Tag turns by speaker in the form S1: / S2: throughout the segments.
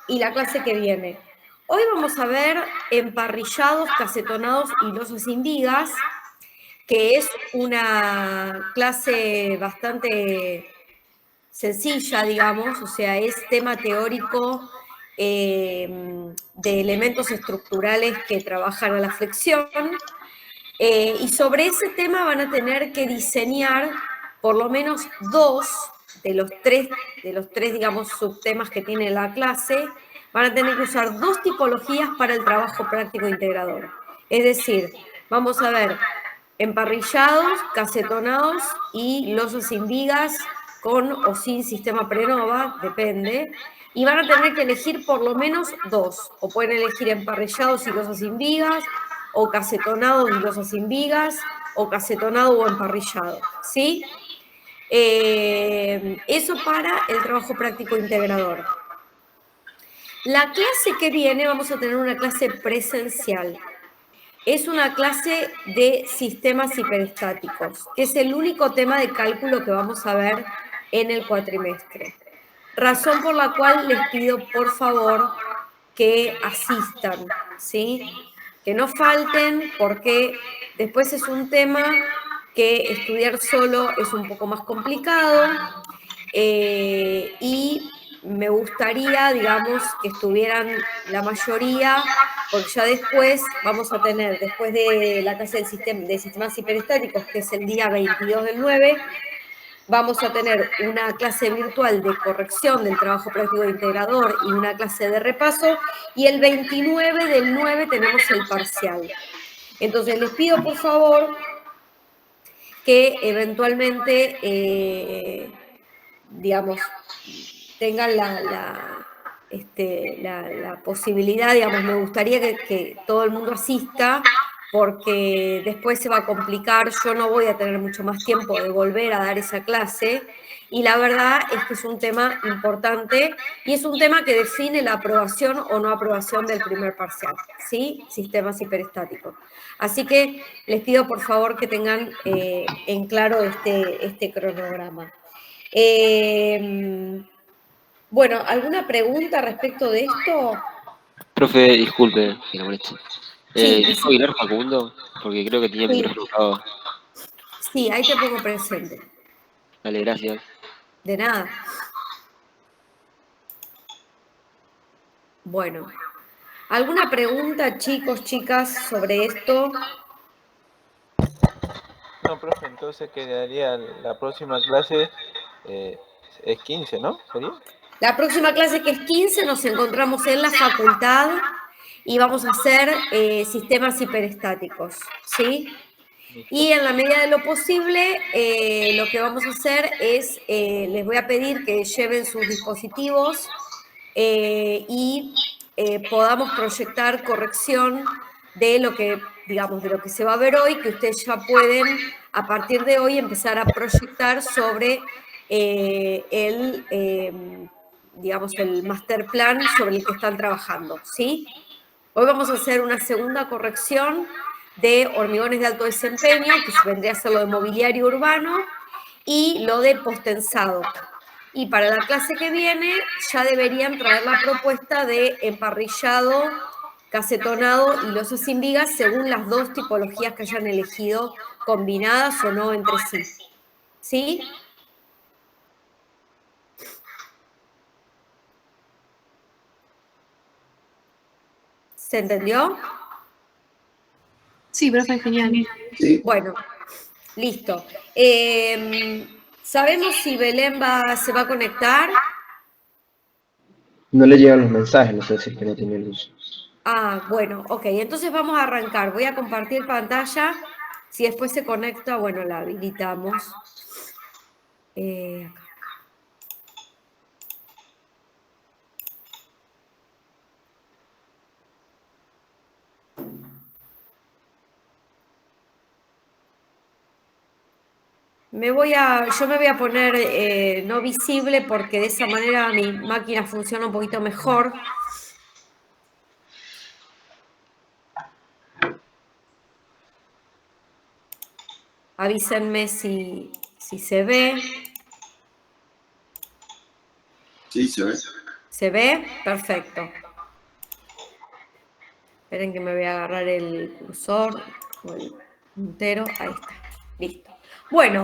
S1: y la clase que viene. Hoy vamos a ver emparrillados, casetonados y losas sin vigas, que es una clase bastante sencilla, digamos, o sea, es tema teórico de elementos estructurales que trabajan a la flexión, y sobre ese tema van a tener que diseñar por lo menos dos de los tres, digamos, subtemas que tiene la clase. Van a tener que usar dos tipologías para el trabajo práctico integrador. Es decir, vamos a ver emparrillados, casetonados y losas sin vigas con o sin sistema Prenova, depende, y van a tener que elegir por lo menos dos, o pueden elegir emparrillados y losas sin vigas, o casetonados y losas sin vigas, o casetonado o emparrillado, ¿sí? Eso para el trabajo práctico integrador. La clase que viene vamos a tener una clase presencial. Es una clase de sistemas hiperestáticos, que es el único tema de cálculo que vamos a ver en el cuatrimestre. Razón por la cual les pido, por favor, que asistan, ¿sí? Que no falten, porque después es un tema que estudiar solo es un poco más complicado, y me gustaría, digamos, que estuvieran la mayoría, porque ya después vamos a tener, después de la clase de sistemas hiperestáticos, que es el día 22 del 9, vamos a tener una clase virtual de corrección del trabajo práctico de integrador y una clase de repaso, y el 29 del 9 tenemos el parcial. Entonces les pido, por favor, que eventualmente, digamos, tengan la posibilidad, digamos, me gustaría que todo el mundo asista, porque después se va a complicar, yo no voy a tener mucho más tiempo de volver a dar esa clase, y la verdad es que es un tema importante, y es un tema que define la aprobación o no aprobación del primer parcial, ¿sí? Sistemas hiperestáticos. Así que les pido, por favor, que tengan en claro este cronograma. Bueno, ¿alguna pregunta respecto de esto?
S2: Profe, disculpe que la moleste.
S1: Sí,
S2: ¿Dijo
S1: dice,
S2: Aguilar Facundo? Porque creo que tenía el
S1: sí,
S2: micrófono apagado.
S1: sí, ahí te pongo presente.
S2: Dale, gracias.
S1: De nada. Bueno, ¿alguna pregunta, chicos, chicas, sobre esto?
S3: No, profe, entonces quedaría la próxima clase, es 15, ¿no? ¿Sería?
S1: La próxima clase, que es 15, nos encontramos en la facultad y vamos a hacer sistemas hiperestáticos, ¿sí?
S3: Listo.
S1: Y en la medida de lo posible, lo que vamos a hacer es, les voy a pedir que lleven sus dispositivos y podamos proyectar corrección de lo que, digamos, de lo que se va a ver hoy, que ustedes ya pueden, a partir de hoy, empezar a proyectar sobre digamos, el master plan sobre el que están trabajando, ¿sí? Hoy vamos a hacer una segunda corrección de hormigones de alto desempeño, que vendría a ser lo de mobiliario urbano, y lo de postensado. Y para la clase que viene ya deberían traer la propuesta de emparrillado, casetonado y losas sin vigas, según las dos tipologías que hayan elegido, combinadas o no entre sí. ¿Sí? ¿Se entendió?
S4: Sí, profe, genial.
S5: Sí,
S1: Bueno, listo. ¿Sabemos si Belén se va a conectar?
S5: no le llegan los mensajes, no sé si es que no tiene luz.
S1: Ah, bueno, ok. Entonces vamos a arrancar. Voy a compartir pantalla. Si después se conecta, bueno, la habilitamos. Acá. Yo me voy a poner no visible, porque de esa manera mi máquina funciona un poquito mejor. Avísenme si se ve.
S6: Sí, se ve.
S1: ¿Se ve? Perfecto. Esperen que me voy a agarrar el cursor o el puntero. Ahí está. Listo. Bueno,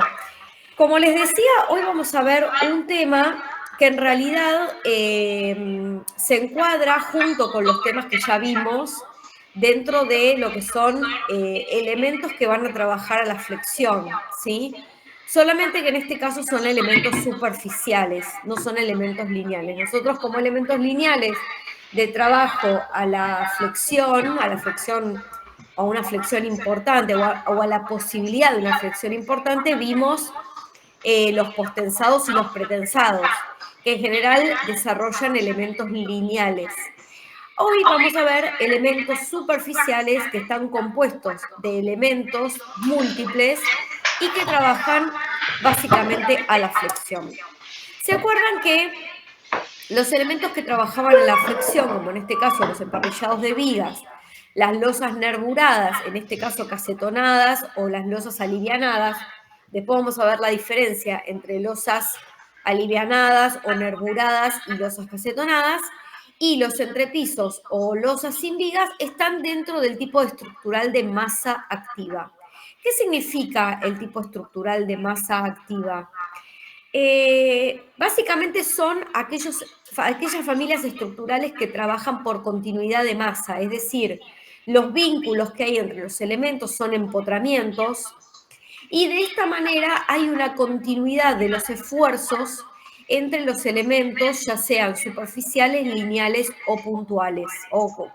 S1: como les decía, hoy vamos a ver un tema que en realidad se encuadra junto con los temas que ya vimos dentro de lo que son elementos que van a trabajar a la flexión, ¿sí? Solamente que en este caso son elementos superficiales, no son elementos lineales. Nosotros como elementos lineales de trabajo a la flexión, a una flexión importante o a la posibilidad de una flexión importante, vimos los postensados y los pretensados, que en general desarrollan elementos lineales. Hoy vamos a ver elementos superficiales que están compuestos de elementos múltiples y que trabajan básicamente a la flexión. ¿Se acuerdan que los elementos que trabajaban en la flexión, como en este caso los emparrillados de vigas, las losas nervuradas, en este caso casetonadas, o las losas alivianadas, después vamos a ver la diferencia entre losas alivianadas o nervuradas y losas casetonadas, y los entrepisos o losas sin vigas están dentro del tipo estructural de masa activa. ¿Qué significa el tipo estructural de masa activa? Básicamente son aquellas familias estructurales que trabajan por continuidad de masa, es decir, los vínculos que hay entre los elementos son empotramientos, y de esta manera hay una continuidad de los esfuerzos entre los elementos, ya sean superficiales, lineales o puntuales, o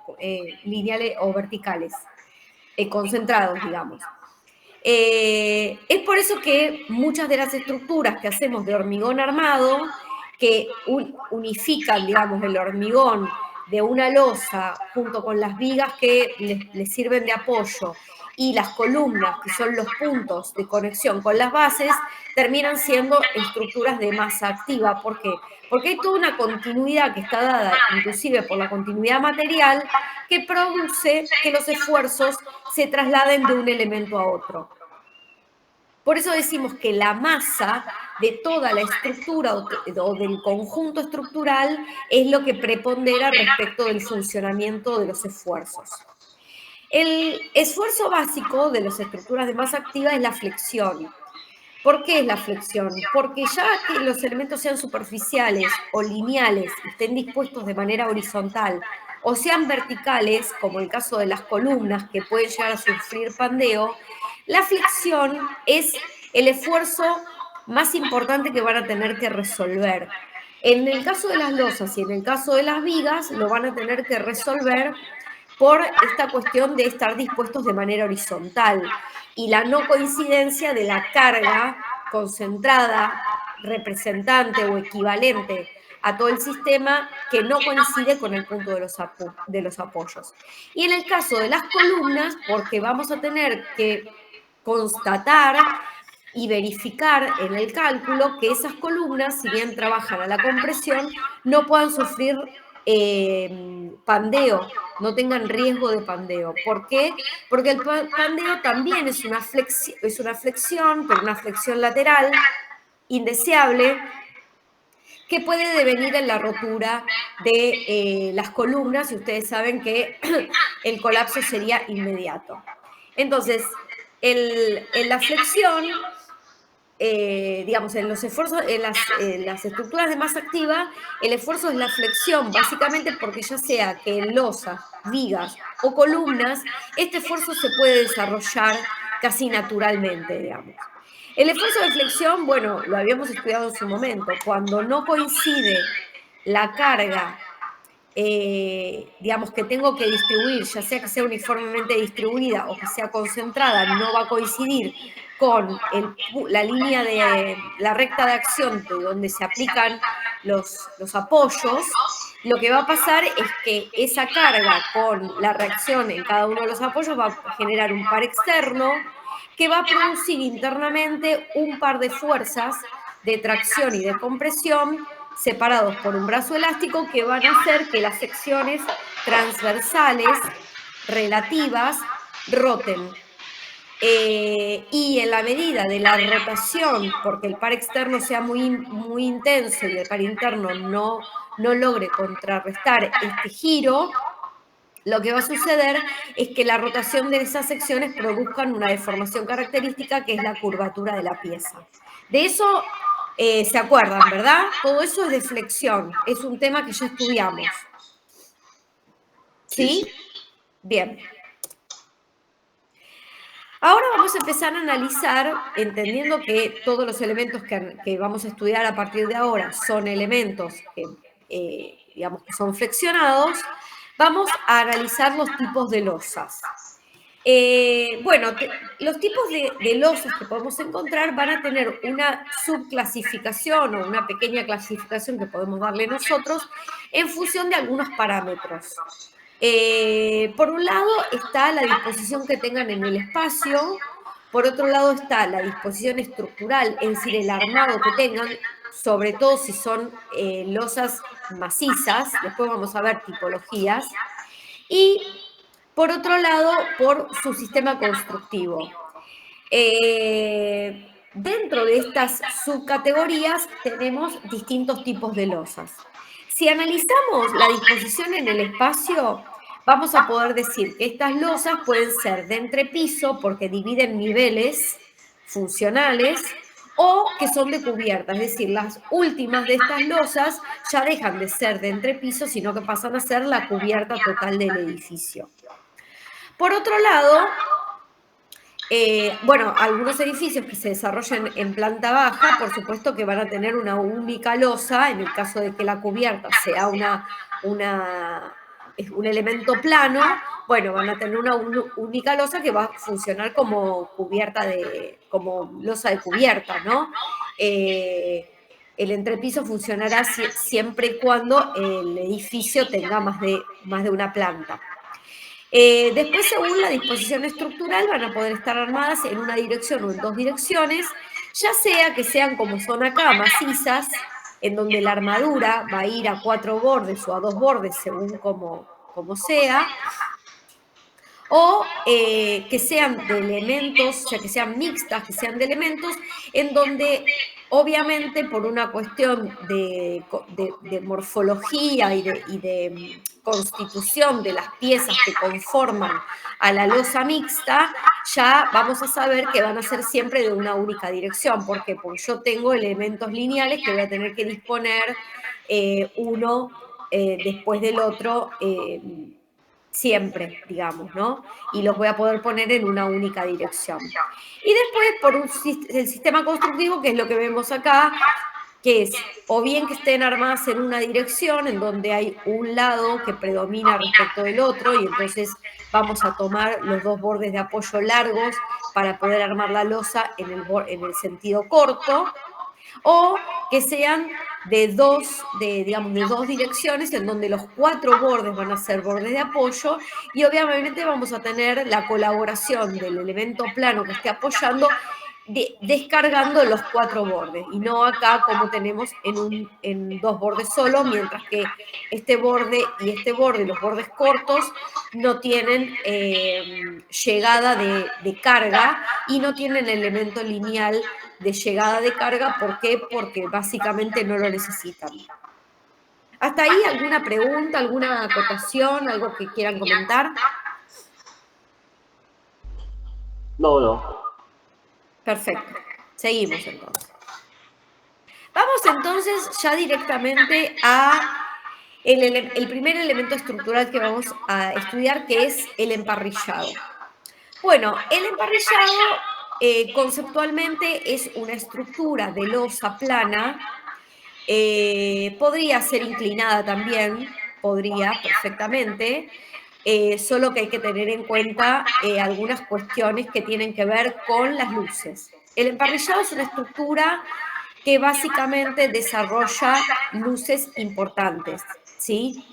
S1: lineales o verticales, concentrados, digamos. Es por eso que muchas de las estructuras que hacemos de hormigón armado, que unifican, digamos, el hormigón de una losa junto con las vigas que les sirven de apoyo y las columnas, que son los puntos de conexión con las bases, terminan siendo estructuras de masa activa. ¿Por qué? Porque hay toda una continuidad que está dada, inclusive por la continuidad material, que produce que los esfuerzos se trasladen de un elemento a otro. Por eso decimos que la masa de toda la estructura o del conjunto estructural es lo que prepondera respecto del funcionamiento de los esfuerzos. El esfuerzo básico de las estructuras de masa activa es la flexión. ¿Por qué es la flexión? Porque ya que los elementos sean superficiales o lineales, estén dispuestos de manera horizontal, o sean verticales, como el caso de las columnas que pueden llegar a sufrir pandeo, la flexión es el esfuerzo más importante que van a tener que resolver. En el caso de las losas y en el caso de las vigas, lo van a tener que resolver por esta cuestión de estar dispuestos de manera horizontal y la no coincidencia de la carga concentrada, representante o equivalente a todo el sistema que no coincide con el punto de los apoyos. Y en el caso de las columnas, porque vamos a tener que constatar y verificar en el cálculo que esas columnas, si bien trabajan a la compresión, no puedan sufrir pandeo, no tengan riesgo de pandeo. ¿Por qué? Porque el pandeo también es una flexión, pero una flexión lateral, indeseable, que puede devenir en la rotura de las columnas, y ustedes saben que el colapso sería inmediato. Entonces, en la flexión, digamos, en los esfuerzos, en las estructuras de masa activa, el esfuerzo es la flexión, básicamente porque ya sea que en losas, vigas o columnas, este esfuerzo se puede desarrollar casi naturalmente, digamos. El esfuerzo de flexión, bueno, lo habíamos estudiado en su momento, cuando no coincide la carga, digamos, que tengo que distribuir, ya sea que sea uniformemente distribuida o que sea concentrada, no va a coincidir con la línea de la recta de acción de donde se aplican los apoyos. Lo que va a pasar es que esa carga con la reacción en cada uno de los apoyos va a generar un par externo que va a producir internamente un par de fuerzas de tracción y de compresión separados por un brazo elástico que van a hacer que las secciones transversales relativas roten. Y en la medida de la rotación, porque el par externo sea muy intenso y el par interno no no logre contrarrestar este giro, lo que va a suceder es que la rotación de esas secciones produzcan una deformación característica que es la curvatura de la pieza. De eso se acuerdan, ¿verdad? Todo eso es de flexión, es un tema que ya estudiamos. ¿Sí? Bien. Ahora vamos a empezar a analizar, entendiendo que todos los elementos que vamos a estudiar a partir de ahora son elementos que, digamos, que son flexionados, vamos a analizar los tipos de losas. Bueno, los tipos de losas que podemos encontrar van a tener una subclasificación o una pequeña clasificación que podemos darle nosotros en función de algunos parámetros. Por un lado está la disposición que tengan en el espacio, por otro lado está la disposición estructural, es decir, el armado que tengan, sobre todo si son losas macizas, después vamos a ver tipologías, y por otro lado, por su sistema constructivo. Dentro de estas subcategorías tenemos distintos tipos de losas. Si analizamos la disposición en el espacio, vamos a poder decir que estas losas pueden ser de entrepiso porque dividen niveles funcionales o que son de cubierta, es decir, las últimas de estas losas ya dejan de ser de entrepiso, sino que pasan a ser la cubierta total del edificio. Por otro lado, bueno, algunos edificios que se desarrollen en planta baja, por supuesto que van a tener una única losa, en el caso de que la cubierta sea un elemento plano, bueno, van a tener una única losa que va a funcionar como como losa de cubierta, ¿no? El entrepiso funcionará siempre y cuando el edificio tenga más de una planta. Después, según la disposición estructural, van a poder estar armadas en una dirección o en dos direcciones, ya sea que sean como son acá, macizas, en donde la armadura va a ir a 4 bordes o a 2 bordes, según como sea, o que sean de elementos, o sea, que sean mixtas, que sean de elementos, en donde obviamente por una cuestión de morfología y de constitución de las piezas que conforman a la losa mixta, ya vamos a saber que van a ser siempre de una única dirección. ¿Por qué? Porque yo tengo elementos lineales que voy a tener que disponer uno después del otro siempre, digamos, ¿no? Y los voy a poder poner en una única dirección. Y después por el sistema constructivo, que es lo que vemos acá, que es o bien que estén armadas en una dirección en donde hay un lado que predomina respecto del otro y entonces vamos a tomar los dos bordes de apoyo largos para poder armar la losa en el sentido corto, o que sean de dos direcciones en donde los 4 bordes van a ser bordes de apoyo y obviamente vamos a tener la colaboración del elemento plano que esté apoyando descargando los 4 bordes y no acá como tenemos en 2 bordes solo, mientras que este borde y los bordes cortos no tienen llegada de carga y no tienen elemento lineal de llegada de carga. ¿Por qué? Porque básicamente no lo necesitan. ¿Hasta ahí alguna pregunta, alguna acotación, algo que quieran comentar?
S5: No.
S1: Perfecto. Seguimos entonces. Vamos entonces ya directamente a el primer elemento estructural que vamos a estudiar, que es el emparrillado. Bueno, el emparrillado conceptualmente es una estructura de losa plana, podría ser inclinada también, podría perfectamente, solo que hay que tener en cuenta algunas cuestiones que tienen que ver con las luces. El emparrillado es una estructura que básicamente desarrolla luces importantes, ¿sí?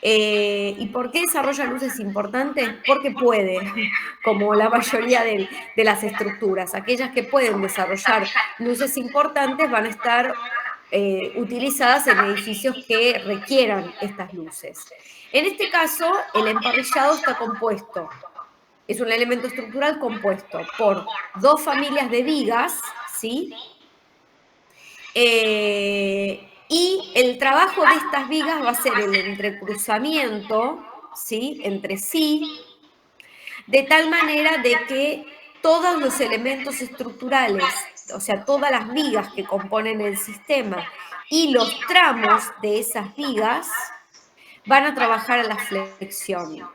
S1: ¿Y por qué desarrolla luces importantes? Porque puede, como la mayoría de las estructuras. Aquellas que pueden desarrollar luces importantes van a estar utilizadas en edificios que requieran estas luces. En este caso, el emparrillado está compuesto, es un elemento estructural compuesto por 2 familias de vigas, ¿sí? Y el trabajo de estas vigas va a ser el entrecruzamiento, ¿sí?, entre sí, de tal manera de que todos los elementos estructurales, o sea, todas las vigas que componen el sistema y los tramos de esas vigas van a trabajar a la flexión.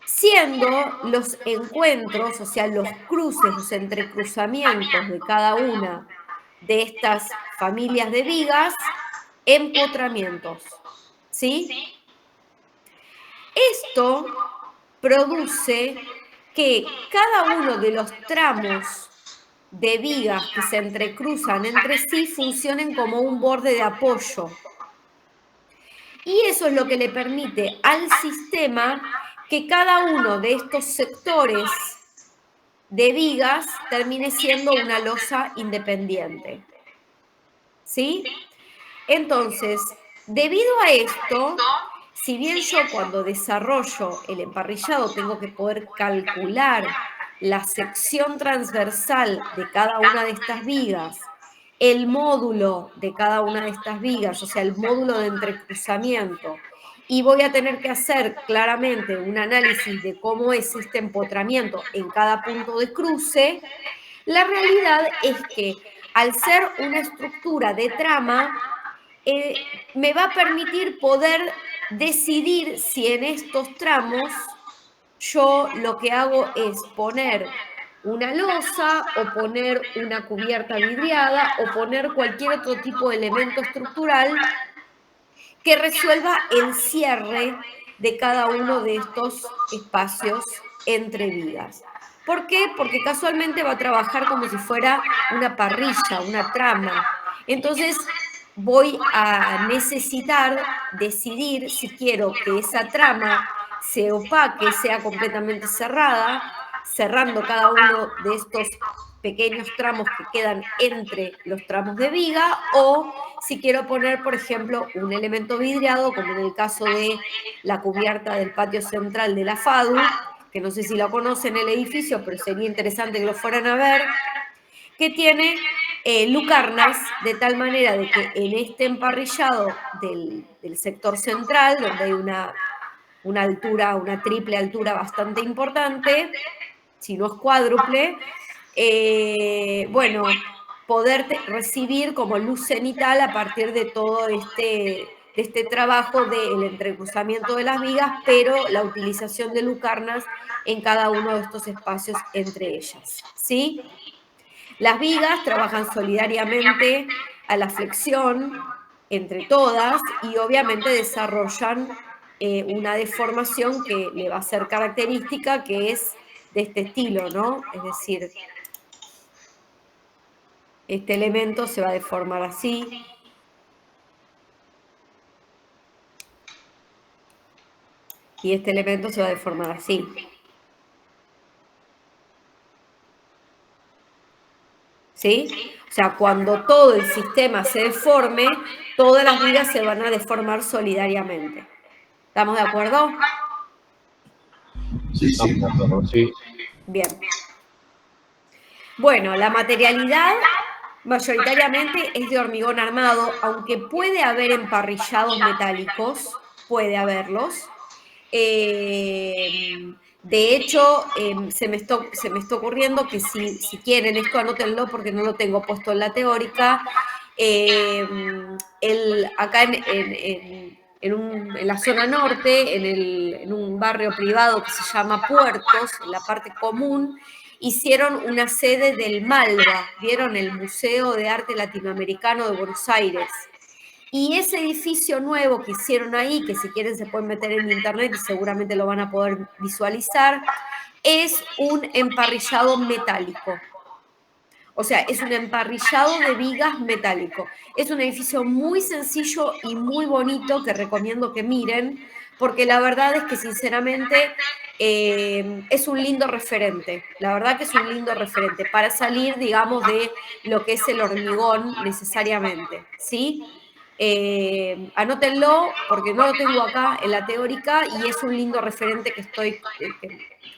S1: Siendo los encuentros, o sea, los cruces, los entrecruzamientos de cada una de estas familias de vigas, empotramientos, ¿sí? Esto produce que cada uno de los tramos de vigas que se entrecruzan entre sí funcionen como un borde de apoyo. Y eso es lo que le permite al sistema que cada uno de estos sectores de vigas termine siendo una losa independiente. ¿Sí? Entonces, debido a esto, si bien yo cuando desarrollo el emparrillado tengo que poder calcular la sección transversal de cada una de estas vigas, el módulo de cada una de estas vigas, o sea, el módulo de entrecruzamiento, y voy a tener que hacer claramente un análisis de cómo es este empotramiento en cada punto de cruce, la realidad es que al ser una estructura de trama, me va a permitir poder decidir si en estos tramos yo lo que hago es poner una losa o poner una cubierta vidriada o poner cualquier otro tipo de elemento estructural que resuelva el cierre de cada uno de estos espacios entre vigas. ¿Por qué? Porque casualmente va a trabajar como si fuera una parrilla, una trama. Entonces voy a necesitar decidir si quiero que esa trama se opaque, sea completamente cerrada, cerrando cada uno de estos pequeños tramos que quedan entre los tramos de viga, o si quiero poner, por ejemplo, un elemento vidriado, como en el caso de la cubierta del patio central de la FADU, que no sé si la conocen el edificio, pero sería interesante que lo fueran a ver, que tiene lucarnas, de tal manera de que en este emparrillado del sector central, donde hay una altura, una triple altura bastante importante, si no es cuádruple, bueno, poder recibir como luz cenital a partir de todo este trabajo del entrecruzamiento de las vigas, pero la utilización de lucarnas en cada uno de estos espacios entre ellas, ¿sí? Las vigas trabajan solidariamente a la flexión entre todas y obviamente desarrollan una deformación que le va a ser característica, que es de este estilo, ¿no? Es decir, este elemento se va a deformar así. Y este elemento se va a deformar así. ¿Sí? O sea, cuando todo el sistema se deforme, todas las vigas se van a deformar solidariamente. ¿Estamos de acuerdo?
S5: Sí, sí.
S3: Sí.
S1: Bien. Bueno, la materialidad mayoritariamente es de hormigón armado, aunque puede haber emparrillados metálicos, puede haberlos. De hecho, se me está ocurriendo que si quieren, esto anótenlo porque no lo tengo puesto en la teórica, acá en la zona norte, en un barrio privado que se llama Puertos, en la parte común, hicieron una sede del Malva, ¿vieron? El Museo de Arte Latinoamericano de Buenos Aires. Y ese edificio nuevo que hicieron ahí, que si quieren se pueden meter en internet y seguramente lo van a poder visualizar, es un emparrillado metálico. O sea, es un emparrillado de vigas metálico. Es un edificio muy sencillo y muy bonito que recomiendo que miren, porque la verdad es que sinceramente es un lindo referente. La verdad que es un lindo referente para salir, digamos, de lo que es el hormigón necesariamente, ¿sí? Anótenlo porque no lo tengo acá en la teórica y es un lindo referente que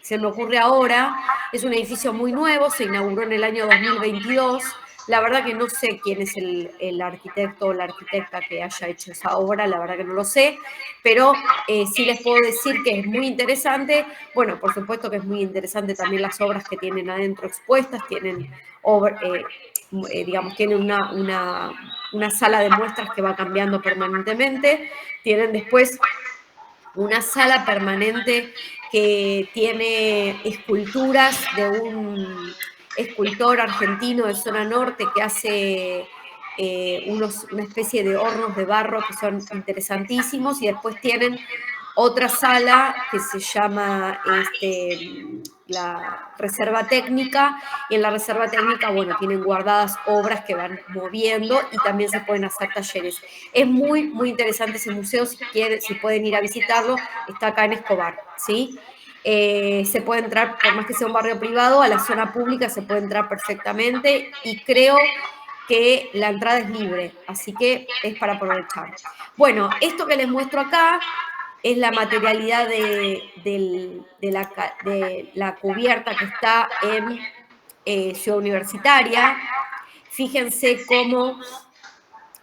S1: se me ocurre ahora. Es un edificio muy nuevo, se inauguró en el año 2022, La verdad que no sé quién es el arquitecto o la arquitecta que haya hecho esa obra, la verdad que no lo sé, pero sí les puedo decir que es muy interesante. Bueno, por supuesto que es muy interesante también las obras que tienen adentro expuestas, tienen, digamos, tienen una sala de muestras que va cambiando permanentemente, tienen después una sala permanente que tiene esculturas de un escultor argentino de zona norte que hace una especie de hornos de barro que son interesantísimos, y después tienen otra sala que se llama la reserva técnica, y en la reserva técnica, bueno, tienen guardadas obras que van moviendo y también se pueden hacer talleres. Es muy, muy interesante ese museo, si pueden ir a visitarlo, está acá en Escobar, ¿sí? Se puede entrar, por más que sea un barrio privado, a la zona pública se puede entrar perfectamente, y creo que la entrada es libre, así que es para aprovechar. Bueno, esto que les muestro acá es la materialidad de la cubierta que está en Ciudad Universitaria. Fíjense cómo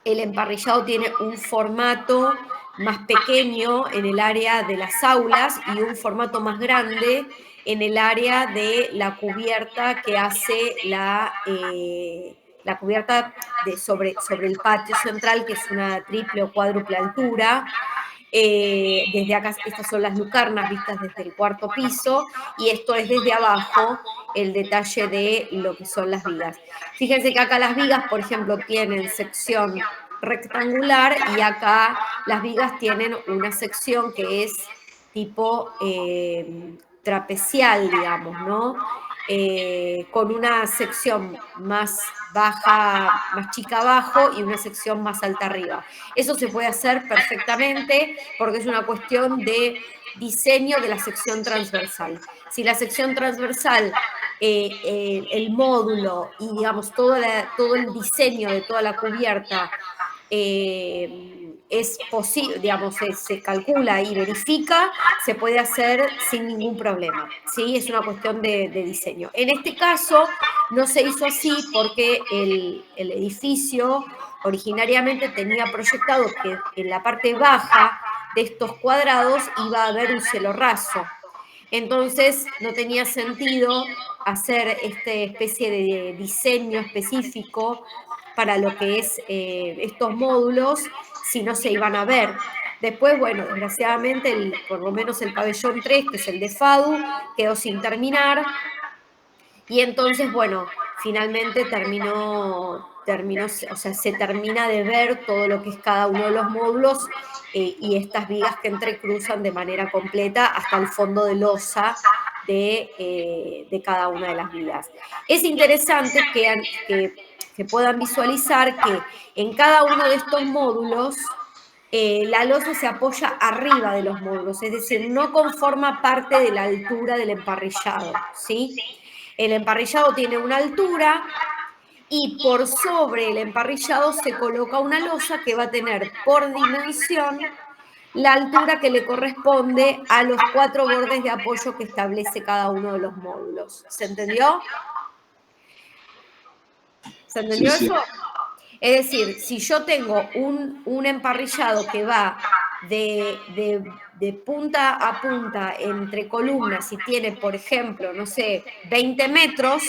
S1: el emparrillado tiene un formato más pequeño en el área de las aulas y un formato más grande en el área de la cubierta que hace la cubierta sobre el patio central, que es una triple o cuádruple altura. Desde acá, estas son las lucarnas vistas desde el cuarto piso, y esto es desde abajo el detalle de lo que son las vigas. Fíjense que acá las vigas, por ejemplo, tienen sección rectangular, y acá las vigas tienen una sección que es tipo trapecial, digamos, ¿no? Con una sección más baja, más chica abajo, y una sección más alta arriba. Eso se puede hacer perfectamente porque es una cuestión de diseño de la sección transversal. Si la sección transversal, el módulo y, digamos, todo el diseño de toda la cubierta es posible, digamos, se calcula y verifica, se puede hacer sin ningún problema, ¿sí? Es una cuestión de diseño. En este caso no se hizo así porque el edificio originariamente tenía proyectado que en la parte baja de estos cuadrados iba a haber un cielo raso. Entonces no tenía sentido hacer esta especie de diseño específico para lo que es estos módulos si no se iban a ver. Después, bueno, desgraciadamente, por lo menos el pabellón 3, que es el de FADU, quedó sin terminar, y entonces, bueno, finalmente o sea, se termina de ver todo lo que es cada uno de los módulos y estas vigas que entrecruzan de manera completa hasta el fondo de losa de cada una de las vigas. Es interesante que puedan visualizar que en cada uno de estos módulos la losa se apoya arriba de los módulos, es decir, no conforma parte de la altura del emparrillado, ¿sí? El emparrillado tiene una altura, y por sobre el emparrillado se coloca una losa que va a tener por dimensión la altura que le corresponde a los 4 bordes de apoyo que establece cada uno de los módulos. ¿Se entendió? ¿Se entendió eso? Es decir, si yo tengo un emparrillado que va de punta a punta entre columnas y tiene, por ejemplo, no sé, 20 metros,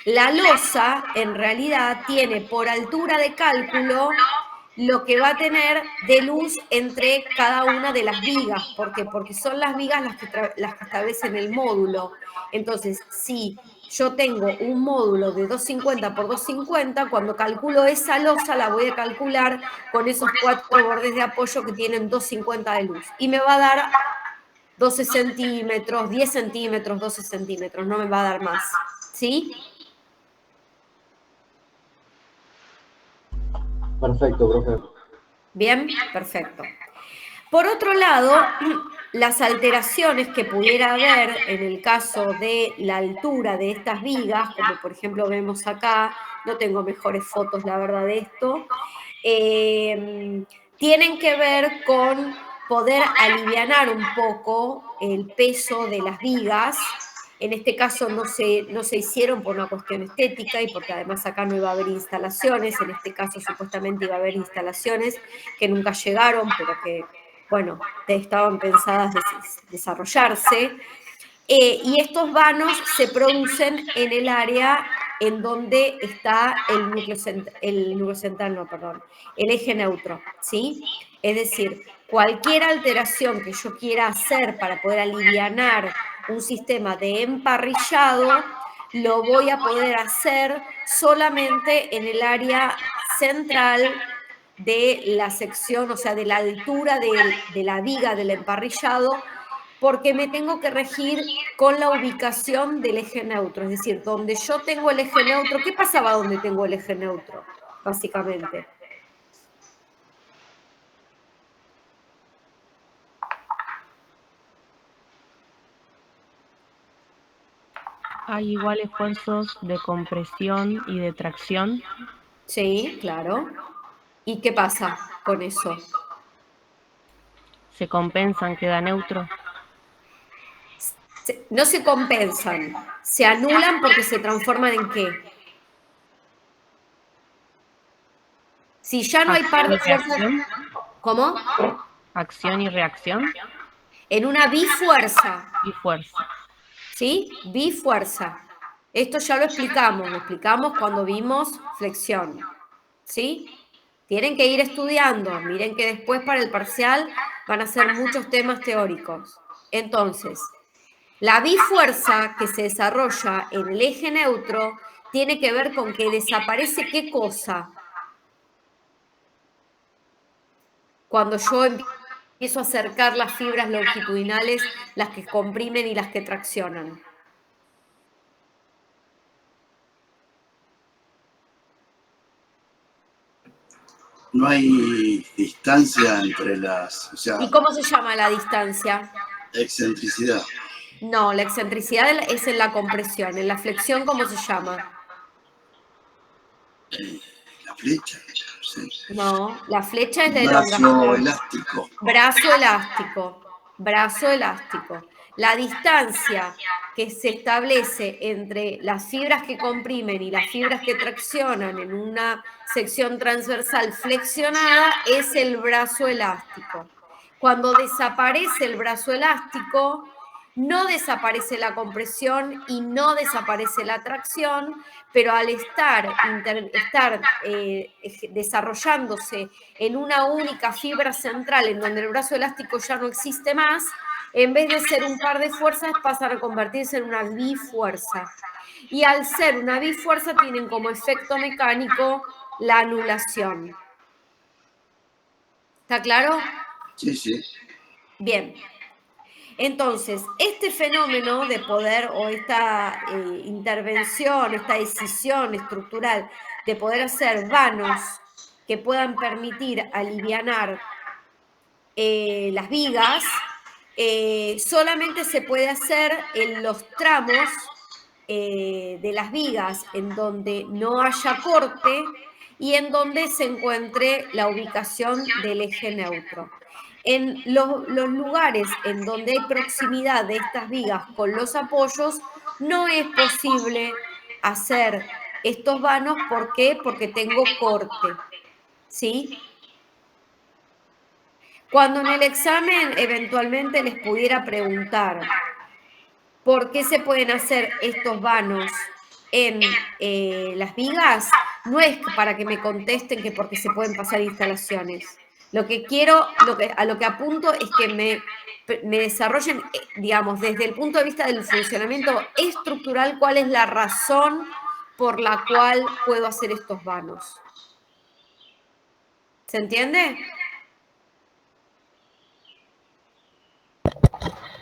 S1: la losa en realidad tiene por altura de cálculo lo que va a tener de luz entre cada una de las vigas. ¿Por qué? Porque son las vigas las que establecen el módulo. Entonces, si yo tengo un módulo de 250 por 250, cuando calculo esa losa la voy a calcular con esos 4 bordes de apoyo que tienen 250 de luz. Y me va a dar 12 centímetros, 10 centímetros, 12 centímetros, no me va a dar más. ¿Sí?
S5: Perfecto, profe.
S1: Bien, perfecto. Por otro lado, las alteraciones que pudiera haber en el caso de la altura de estas vigas, como por ejemplo vemos acá, no tengo mejores fotos, la verdad, de esto, tienen que ver con poder alivianar un poco el peso de las vigas En este caso no se hicieron por una cuestión estética y porque además acá no iba a haber instalaciones. En este caso supuestamente iba a haber instalaciones que nunca llegaron, pero que, bueno, estaban pensadas desarrollarse. Y estos vanos se producen en el área en donde está el eje neutro, ¿sí? Es decir, cualquier alteración que yo quiera hacer para poder alivianar un sistema de emparrillado, lo voy a poder hacer solamente en el área central de la sección, o sea, de la altura de la viga del emparrillado, porque me tengo que regir con la ubicación del eje neutro, es decir, donde yo tengo el eje neutro. ¿Qué pasaba donde tengo el eje neutro, básicamente?
S4: Hay igual esfuerzos de compresión y de tracción.
S1: Sí, claro. ¿Y qué pasa con eso?
S4: Se compensan, queda neutro.
S1: No se compensan, se anulan porque se transforman ¿en qué? Si ya no hay par de fuerzas... ¿Cómo?
S4: Acción y reacción.
S1: En una bifuerza.
S4: Bifuerza.
S1: ¿Sí? Bifuerza. Esto ya lo explicamos cuando vimos flexión. ¿Sí? Tienen que ir estudiando. Miren que después para el parcial van a ser muchos temas teóricos. Entonces, la bifuerza que se desarrolla en el eje neutro tiene que ver con que desaparece ¿qué cosa? Cuando yo empiezo a acercar las fibras longitudinales, las que comprimen y las que traccionan.
S6: No hay distancia entre las... O sea,
S1: ¿Y cómo se llama la distancia?
S6: excentricidad.
S1: No, la excentricidad es en la compresión. En la flexión, ¿cómo se llama?
S6: La flecha. Sí.
S1: No, la flecha es la
S6: Brazo
S1: elongación.
S6: elástico.
S1: Brazo elástico. Brazo elástico. La distancia que se establece entre las fibras que comprimen y las fibras que traccionan en una sección transversal flexionada es el brazo elástico. Cuando desaparece el brazo elástico, no desaparece la compresión y no desaparece la tracción, pero al estar desarrollándose en una única fibra central en donde el brazo elástico ya no existe más, en vez de ser un par de fuerzas pasan a convertirse en una bifuerza. Y al ser una bifuerza tienen como efecto mecánico la anulación. ¿Está claro?
S6: Sí, sí.
S1: Bien. Entonces, este fenómeno de poder o esta intervención, esta decisión estructural de poder hacer vanos que puedan permitir alivianar las vigas, solamente se puede hacer en los tramos de las vigas en donde no haya corte y en donde se encuentre la ubicación del eje neutro. En los lugares en donde hay proximidad de estas vigas con los apoyos, no es posible hacer estos vanos. ¿Por qué? Porque tengo corte, ¿sí? Cuando en el examen eventualmente les pudiera preguntar ¿por qué se pueden hacer estos vanos en las vigas? No es para que me contesten que porque se pueden pasar instalaciones. Lo que quiero, a lo que apunto es que me desarrollen, digamos, desde el punto de vista del funcionamiento estructural, cuál es la razón por la cual puedo hacer estos vanos. ¿Se entiende?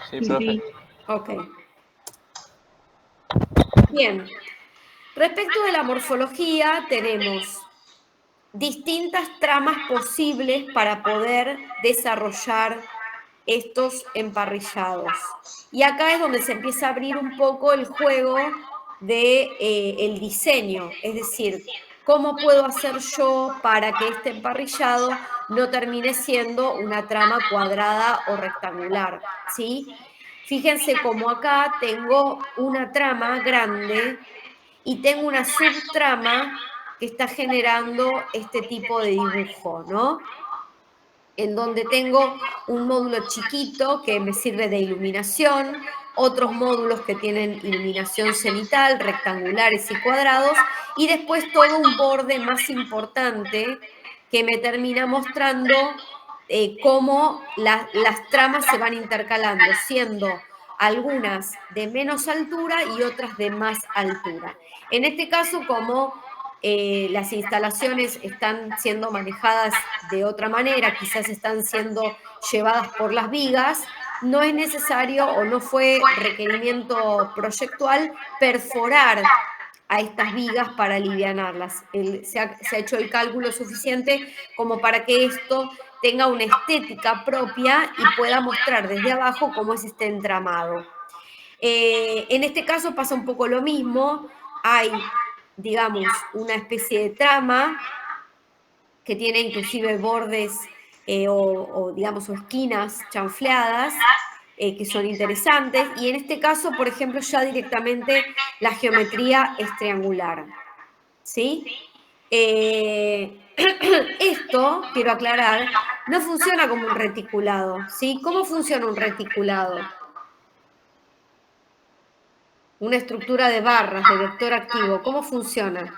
S3: Sí, profe.
S4: Sí.
S1: Ok. Bien. Respecto de la morfología, tenemos distintas tramas posibles para poder desarrollar estos emparrillados. Y acá es donde se empieza a abrir un poco el juego del diseño, es decir, ¿cómo puedo hacer yo para que este emparrillado no termine siendo una trama cuadrada o rectangular? ¿Sí? Fíjense como acá tengo una trama grande y tengo una subtrama que está generando este tipo de dibujo, ¿no? En donde tengo un módulo chiquito que me sirve de iluminación, otros módulos que tienen iluminación cenital, rectangulares y cuadrados, y después todo un borde más importante que me termina mostrando cómo las tramas se van intercalando, siendo algunas de menos altura y otras de más altura. En este caso, como las instalaciones están siendo manejadas de otra manera, quizás están siendo llevadas por las vigas, no es necesario o no fue requerimiento proyectual perforar a estas vigas para alivianarlas. Se ha hecho el cálculo suficiente como para que esto tenga una estética propia y pueda mostrar desde abajo cómo es este entramado. En este caso pasa un poco lo mismo, hay, digamos, una especie de trama que tiene inclusive bordes digamos, o esquinas chanfleadas, que son interesantes, y en este caso, por ejemplo, ya directamente la geometría es triangular, ¿sí? Esto, quiero aclarar, no funciona como un reticulado, ¿sí? ¿Cómo funciona un reticulado? Una estructura de barras, de vector activo, ¿cómo funciona?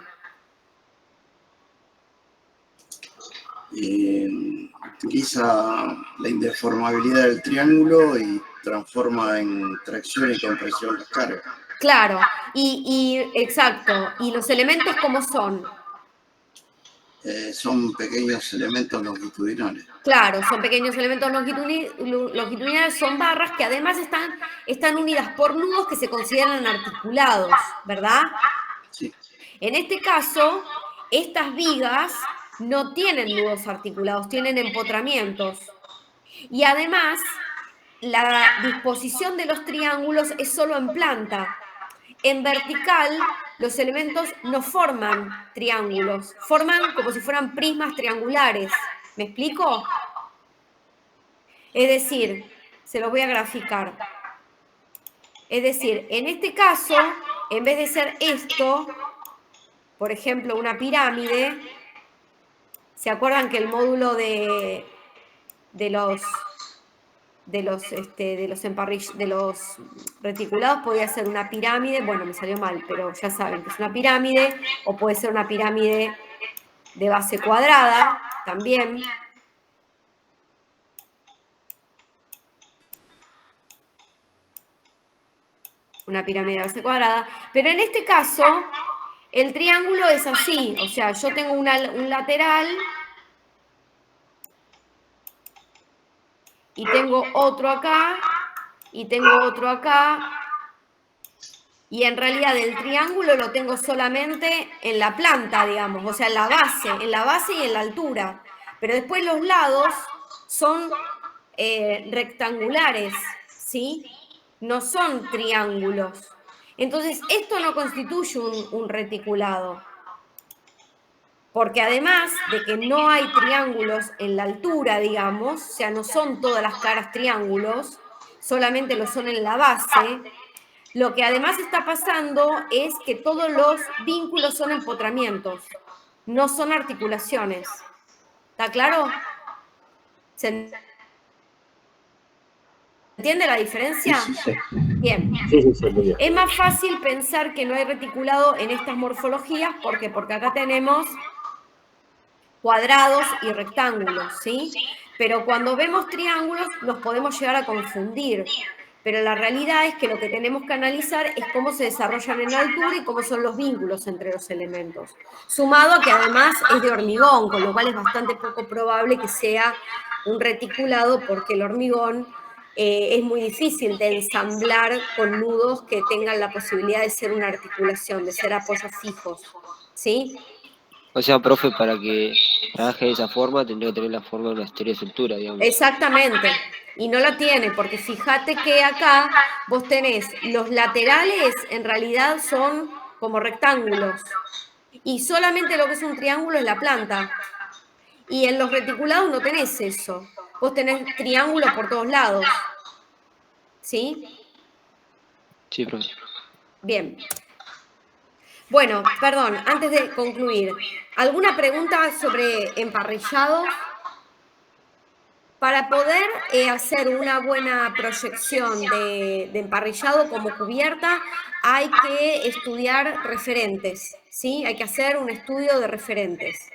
S6: Utiliza la indeformabilidad del triángulo y transforma en tracción y compresión las cargas.
S1: Claro, exacto. ¿Y los elementos cómo son?
S6: Son pequeños elementos longitudinales.
S1: Claro, son pequeños elementos longitudinales, son barras que además están unidas por nudos que se consideran articulados, ¿verdad?
S6: Sí.
S1: En este caso, estas vigas no tienen nudos articulados, tienen empotramientos. Y además, la disposición de los triángulos es solo en planta. En vertical, los elementos no forman triángulos, forman como si fueran prismas triangulares. ¿Me explico? Es decir, se lo voy a graficar. Es decir, en este caso, en vez de ser esto, por ejemplo, una pirámide, ¿se acuerdan que el módulo de los reticulados podía ser una pirámide? Bueno, me salió mal, pero ya saben que es una pirámide, o puede ser una pirámide de base cuadrada también. Una pirámide de base cuadrada, pero en este caso el triángulo es así, o sea, yo tengo un lateral y tengo otro acá y tengo otro acá, y en realidad el triángulo lo tengo solamente en la planta, digamos, o sea, en la base y en la altura, pero después los lados son rectangulares, ¿sí? No son triángulos. Entonces, esto no constituye un reticulado, porque además de que no hay triángulos en la altura, digamos, o sea, no son todas las caras triángulos, solamente lo son en la base, lo que además está pasando es que todos los vínculos son empotramientos, no son articulaciones. ¿Está claro? ¿Se entiende la diferencia?
S5: Sí.
S1: Bien.
S5: Sí, muy bien.
S1: Es más fácil pensar que no hay reticulado en estas morfologías, ¿por qué? Porque acá tenemos cuadrados y rectángulos, ¿sí? Pero cuando vemos triángulos nos podemos llegar a confundir, pero la realidad es que lo que tenemos que analizar es cómo se desarrollan en altura y cómo son los vínculos entre los elementos, sumado a que además es de hormigón, con lo cual es bastante poco probable que sea un reticulado, porque el hormigón es muy difícil de ensamblar con nudos que tengan la posibilidad de ser una articulación, de ser apoyos fijos, ¿sí?
S2: O sea, profe, para que trabaje de esa forma tendría que tener la forma de una estereoestructura, digamos.
S1: Exactamente, y no la tiene, porque fíjate que acá vos tenés los laterales, en realidad son como rectángulos, y solamente lo que es un triángulo es la planta, y en los reticulados no tenés eso, vos tenés triángulos por todos lados, ¿sí?
S2: Sí, profe.
S1: Bien. Bueno, perdón, antes de concluir, ¿alguna pregunta sobre emparrillados? Para poder hacer una buena proyección de emparrillado como cubierta, hay que estudiar referentes, ¿sí? Hay que hacer un estudio de referentes.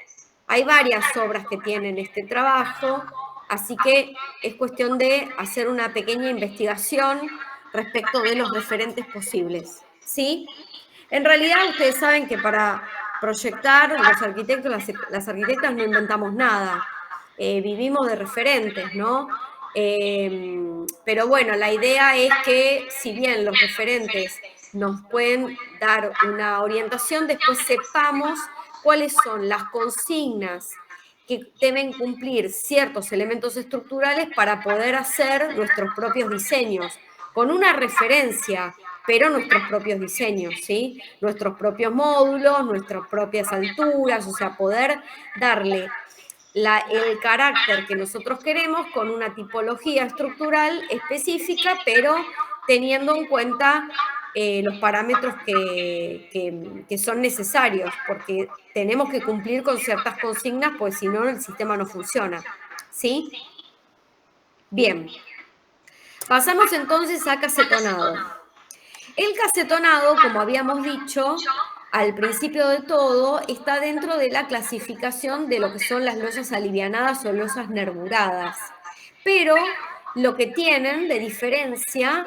S1: Hay varias obras que tienen este trabajo, así que es cuestión de hacer una pequeña investigación respecto de los referentes posibles, ¿sí? En realidad, ustedes saben que para proyectar, los arquitectos, las arquitectas no inventamos nada. Vivimos de referentes, ¿no? Pero bueno, la idea es que si bien los referentes nos pueden dar una orientación, después sepamos cuáles son las consignas que deben cumplir ciertos elementos estructurales para poder hacer nuestros propios diseños, con una referencia, pero nuestros propios diseños, ¿sí? Nuestros propios módulos, nuestras propias alturas, o sea, poder darle el carácter que nosotros queremos con una tipología estructural específica, pero teniendo en cuenta los parámetros que son necesarios, porque tenemos que cumplir con ciertas consignas, pues si no, el sistema no funciona. ¿Sí? Bien. Pasamos entonces a casetonado. El casetonado, como habíamos dicho, al principio de todo, está dentro de la clasificación de lo que son las losas alivianadas o losas nervuradas. Pero lo que tienen de diferencia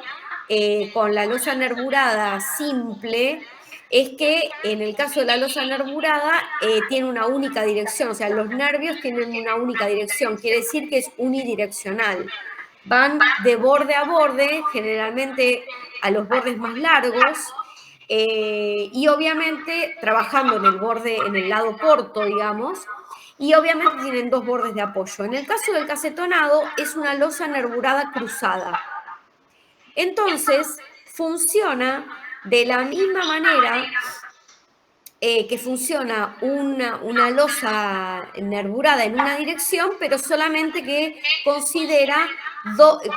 S1: con la losa nervurada simple es que en el caso de la losa nervurada tiene una única dirección, o sea, los nervios tienen una única dirección, quiere decir que es unidireccional. Van de borde a borde, generalmente a los bordes más largos, y obviamente trabajando en el borde, en el lado corto, digamos, y obviamente tienen dos bordes de apoyo. En el caso del casetonado es una losa nervurada cruzada. Entonces, funciona de la misma manera que funciona una losa nervurada en una dirección, pero solamente que considera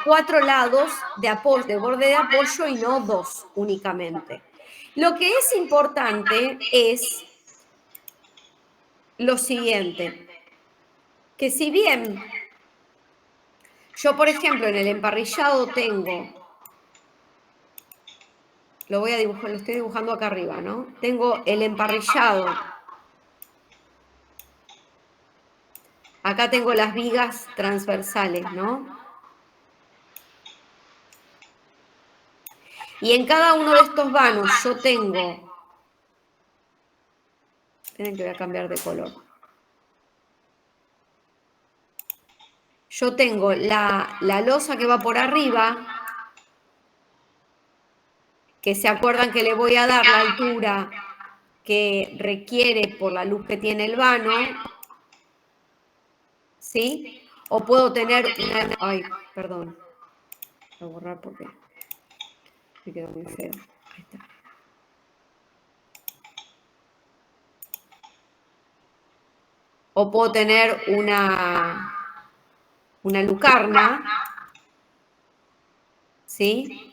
S1: 4 lados de borde de apoyo y no 2 únicamente. Lo que es importante es lo siguiente, que si bien yo, por ejemplo, en el emparrillado tengo, lo estoy dibujando acá arriba, ¿no? Tengo el emparrillado. Acá tengo las vigas transversales, ¿no? Y en cada uno de estos vanos yo tengo... Esperen que voy a cambiar de color. Yo tengo la losa que va por arriba, que se acuerdan que le voy a dar la altura que requiere por la luz que tiene el vano, ¿sí? O puedo tener una... Ay, perdón. Voy a borrar porque me quedó muy feo. Ahí está. O puedo tener una lucarna, ¿sí?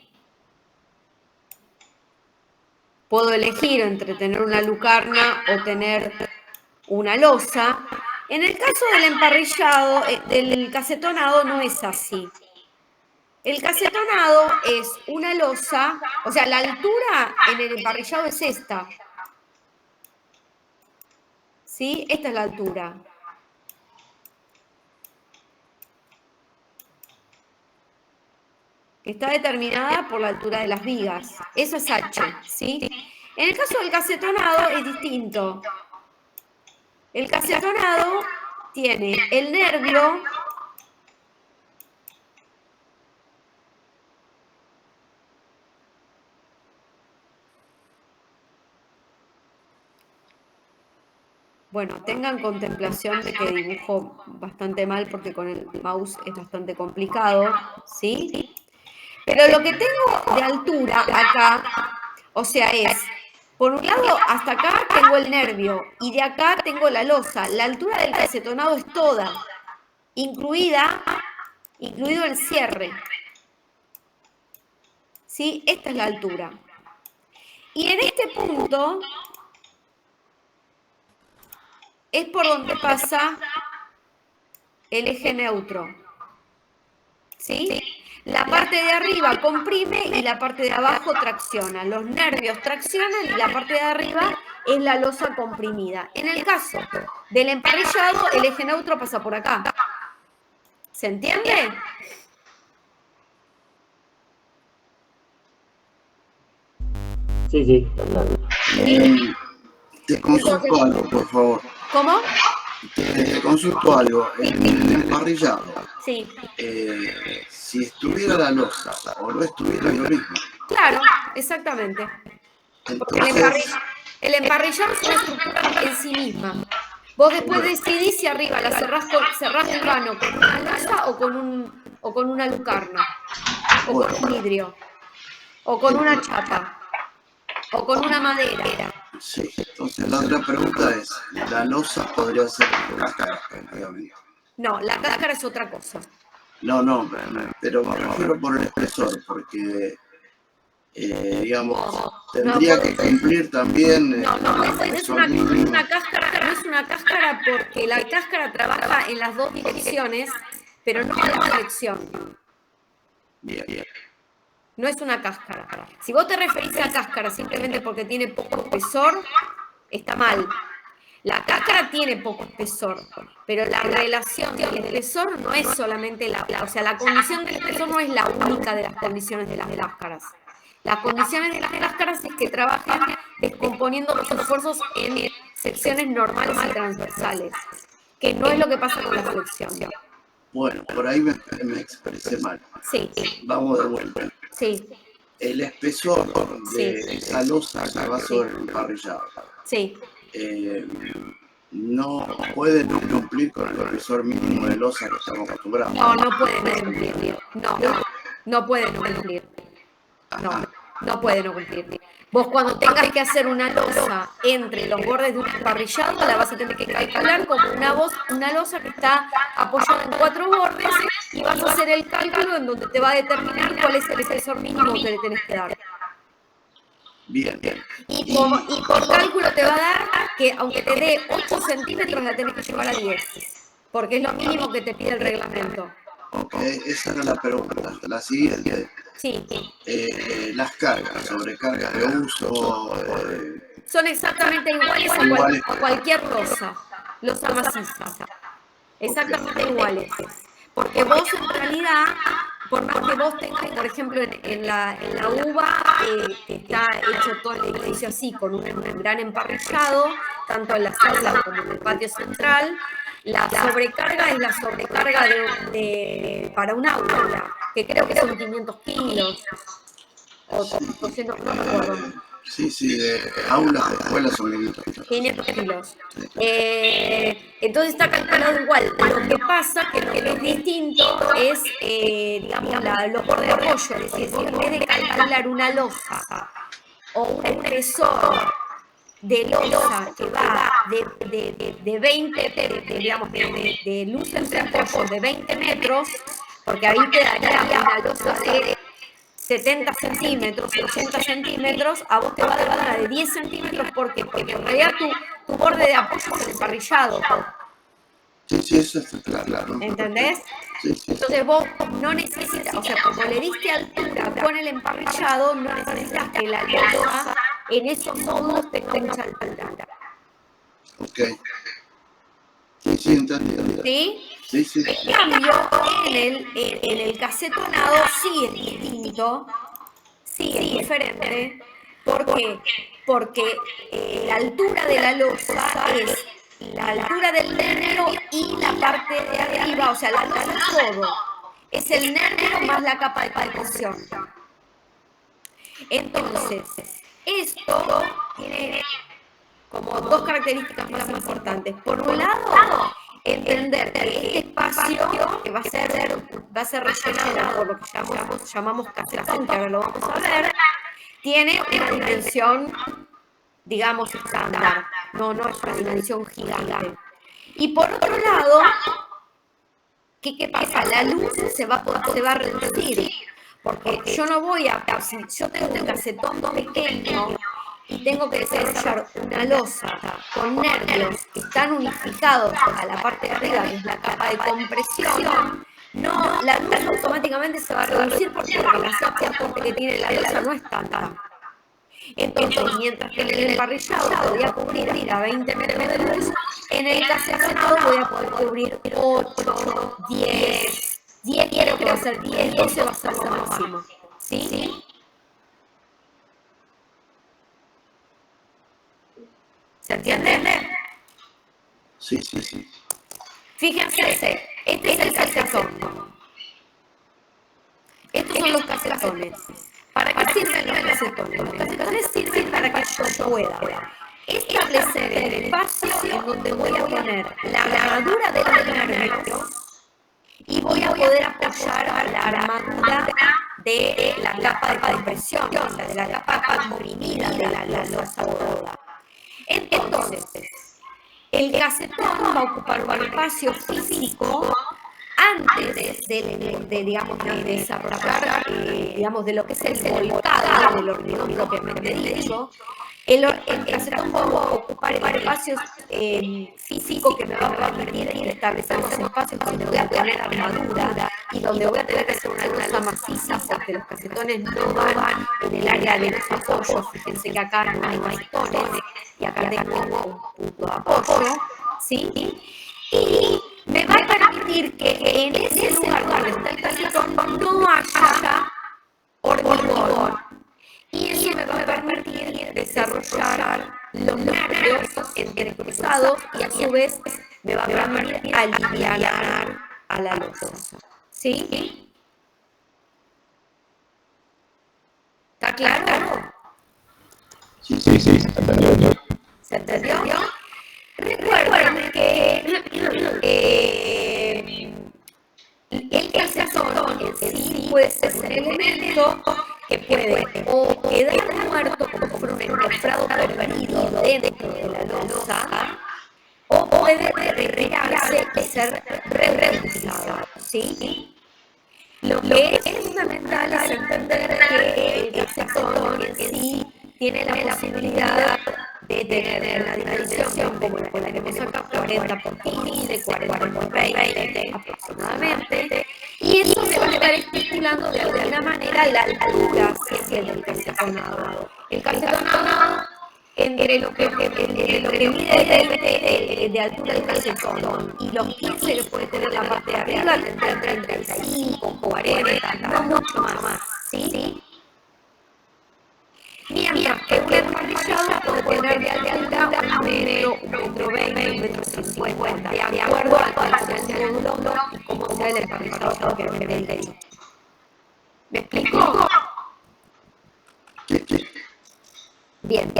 S1: Puedo elegir entre tener una lucarna o tener una losa. En el caso del emparrillado, del casetonado, no es así. El casetonado es una losa, o sea, la altura en el emparrillado es esta. ¿Sí? Esta es la altura. Que está determinada por la altura de las vigas. Eso es H, ¿sí? En el caso del casetonado es distinto. El casetonado tiene el nervio bueno, tengan contemplación de que dibujo bastante mal porque con el mouse es bastante complicado, ¿sí? Pero lo que tengo de altura acá, o sea, es, por un lado, hasta acá tengo el nervio y de acá tengo la losa. La altura del casetonado es toda, incluido el cierre. ¿sí? Esta es la altura. Y en este punto es por donde pasa el eje neutro, ¿sí? La parte de arriba comprime y la parte de abajo tracciona. Los nervios traccionan y la parte de arriba es la losa comprimida. En el caso del emparrillado, el eje neutro pasa por acá. ¿Se entiende?
S5: Sí, sí.
S6: Te consulto algo, por favor.
S1: ¿Cómo?
S6: Te consulto algo. En el emparrillado,
S1: Sí.
S6: si estuviera la losa o no estuviera, es lo mismo.
S1: Claro, exactamente. Porque
S6: Entonces,
S1: el emparrillado es una estructura en sí misma. Vos después decidís si arriba la cerrás el vano con una losa o con una lucarna, o con un vidrio, o con una chapa, o con una madera.
S6: sí. Entonces, la otra pregunta es, ¿la losa podría ser una cáscara, obviamente?
S1: No, la cáscara es otra cosa.
S6: No, pero me refiero por el espesor, porque, digamos, tendría que cumplir también
S1: No,
S6: el
S1: es
S6: espesor mínimo.
S1: una cáscara, no es una cáscara porque la cáscara trabaja en las dos direcciones, pero no en la flexión.
S6: Bien.
S1: No es una cáscara. Si vos te referís a cáscara simplemente porque tiene poco espesor, está mal. La cáscara tiene poco espesor, pero la relación del espesor no es solamente o sea, la condición del espesor no es la única de las condiciones de las cáscaras. Las condiciones de las cáscaras es que trabajen descomponiendo los esfuerzos en secciones normales y transversales, que no es lo que pasa con la flexión.
S6: Bueno, por ahí me expresé mal.
S1: Sí,
S6: Vamos de vuelta.
S1: sí,
S6: El espesor de esa losa que va sobre el emparrillado
S1: sí.
S6: no puede no cumplir con el espesor mínimo de losa que estamos acostumbrados.
S1: No puede no cumplir. No puede no cumplir. No puede no cumplir. Vos cuando tengas que hacer una losa entre los bordes de un emparrillado, la vas a tener que calcular como una losa que está apoyada en 4 bordes y vas a hacer el cálculo en donde te va a determinar cuál es el espesor mínimo que le tenés que dar.
S6: Bien.
S1: Y por cálculo te va a dar que aunque te dé 8 centímetros la tenés que llevar a 10, porque es lo mínimo que te pide el reglamento.
S6: Ok, esa era la pregunta. La siguiente.
S1: Sí.
S6: Las cargas, sobrecargas de uso.
S1: Son exactamente iguales a cualquier losa maciza. Exactamente iguales. Porque vos en realidad, por más que vos tengas, por ejemplo, en la UBA, está hecho todo el edificio así, con un gran emparrillado, tanto en la sala como en el patio central. La sobrecarga es la sobrecarga para un aula, que creo que son 500 kilos. O 200, no me acuerdo.
S6: Sí, de aulas de escuelas son
S1: 500 kilos. Entonces está calculado igual. Lo que pasa que lo que es distinto es, digamos, los bordes de apoyo. Es decir, en vez de calcular una losa o un espesor de losa que va de 20, digamos, de luz entre apoyos de 20 metros, porque ahí te daría una losa de 70 centímetros, 80 centímetros, a vos te va a dar una de 10 centímetros. ¿Por qué? Porque en realidad tu borde de apoyo es el emparrillado.
S6: Sí, eso está claro.
S1: ¿Entendés?
S6: Sí.
S1: Entonces vos no necesitas, o sea, como le diste altura con el emparrillado, no necesitas que la losa en esos módulos tenga mucha altura.
S6: Ok. Sí, entendí.
S1: ¿Sí?
S6: Sí.
S1: En cambio, en el casetonado sí es distinto, sí es diferente. ¿Por qué? Porque la altura de la losa es la altura del nervio y la parte de arriba, o sea, la losa es todo. Es el nervio más la capa de contención. Entonces, esto tiene como dos características más importantes. Por un lado, entender que este espacio que va a ser rellenado por lo que llamamos casetón, que ahora lo vamos a ver, tiene una dimensión, digamos, estándar. No es una dimensión gigante. Y por otro lado, ¿qué pasa? La luz se va a reducir. Porque yo no voy a, si yo tengo un casetón pequeño y tengo que desarrollar una losa con nervios que están unificados a la parte de arriba, que es la capa de compresión, no, la luz automáticamente se va a reducir porque la capa que tiene la losa no es tanta. Entonces, mientras que en el emparrillado voy a cubrir hasta 20 metros de luz, en el casetonado voy a poder cubrir 8, 10 creo que va a ser 10, 12 va a ser lo máximo. ¿Sí? ¿Se entiende?
S6: Sí.
S1: Fíjense, este es el casetón. Estos son los casetones. ¿Para qué sirven los casetones? Los casetones sirven para que yo pueda establecer el espacio en donde voy a poner la armadura de los nervios y voy a poder apoyar a la armadura de la capa de compresión, o sea, de la capa comprimida de la losa toda. Entonces, el casetón va a ocupar un espacio físico antes de desarrollar, digamos, de lo que es el volcado del hormigón propiamente dicho. El casetón va a ocupar el espacio físico que me va a permitir establecer los espacios donde voy a poner armadura y donde voy a tener que hacer una losa maciza, porque los casetones no van en el área de los apoyos. Fíjense que acá no hay bastones y acá tengo un punto de apoyo, ¿sí? Y me va a permitir que en ese lugar donde está el casetón no haya hormigón. Y eso me va a permitir desarrollar los nervios entrecruzados y a su vez me va a permitir aliviar a la losa. ¿Sí? ¿Está claro?
S7: Sí, se entendió.
S1: ¿Se entendió? Recuerden que el casetón en sí puede ser un elemento que puede o quedar muerto como si fuera un encofrado perdido dentro de la losa, o puede retirarse y ser reutilizado, ¿sí? Lo que es fundamental es entender que el casetón en sí tiene la posibilidad de tener una dimensión como la que tenemos acá, 40 por 15, 40 por 20 aproximadamente, y eso me va a estar estipulando de alguna manera la altura del casetonado. El casetonado, entre lo que mide de altura del casetón y los 15 que puede tener la parte de arriba, tendrá 35, 40, no mucho más, ¿sí? Mientras que un emparrillado puede tener de altura 1 metro, 1,20 m, 1,50 m, de acuerdo al segundo y cómo sea el emparrillado que me dicho. ¿Me explico? Bien.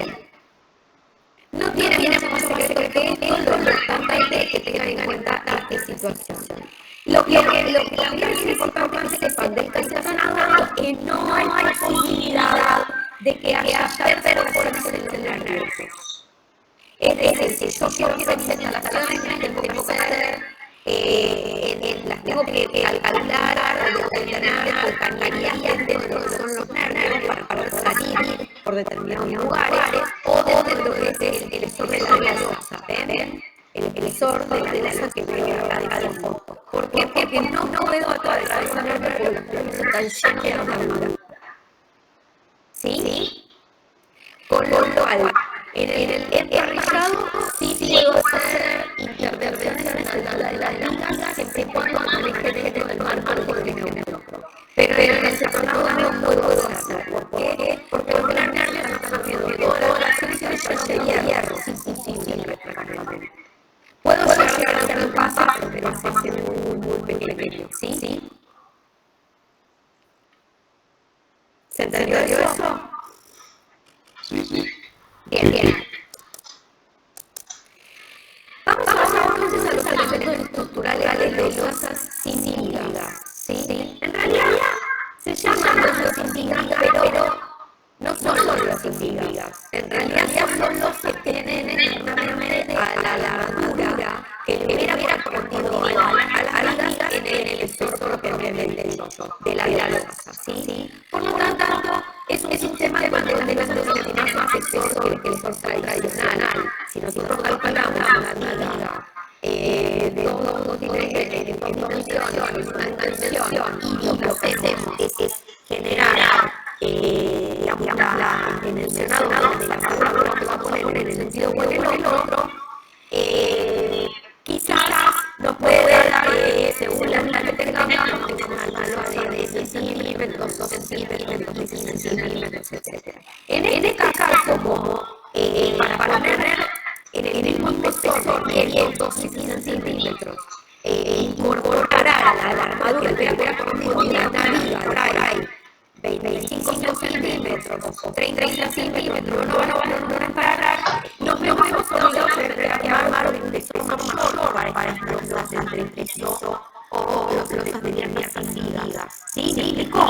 S1: No tiene mucho más secreto que esto, lo importante es que tengan en cuenta esta situación. Lo que también es importante que sepan del casetonado es que no hay posibilidad de que haya perforaciones nerviosas. Es decir, si yo quiero hacer señalaciones, tengo que hacer, las tengo que calcular o determinar o canalías de lo que son los nervios para poder salir por determinados lugares, o de lo que es el espesor de la losa, ¿ven? El espesor de la losa que me va a dar la foto. ¿Por qué? Porque no puedo atravesar esa nervio porque los nervios están llenos de armadura. ¿Sí? Con lo cual, en el emparrillado sí puedo hacer intervenciones en la liga siempre y cuando maneje dentro del marco de neutro. Pero en el casetonado no puedo hacerlo. ¿Por qué? Porque los nervios están haciendo toda la función de hierro sin prácticamente. Puedo llegar a hacer un paso, pero va a ser muy pequeño. ¿Sí? ¿Se entendió eso?
S7: Sí.
S1: Bien. Vamos ahora entonces a los elementos estructurales de losas sin vigas, ¿sí? En realidad se llaman losas sin vigas, pero no son losas sin vigas. En realidad son los que tienen internamente a la largura que le hubiera correspondido a las vigas en el espesor propiamente dicho de la losa, ¿sí? Por lo tanto, es un sistema de mantenimiento más espesor que el espesor tradicional. Si nosotros calculamos una viga de 2 dimensiones, una dimensión, y lo que hacemos es generar el dimensionador de la armadura que va a poner en el sentido o en el otro, quizás nos puede dar, según la vida que tengamos, una losa de 10 centímetros, 2 centímetros, 15 centímetros, etc. En este caso, como para poner en el mismo espesor de 12 centímetros, incorporar a la armadura que hubiera correspondido una viga por ahí 25 centímetros o 30 centímetros, no van a parar, nos vemos obligados a armar un espesor mayor para explosas entre preciso o los de piernas sin vigas. ¿Sí? ¿Me explico?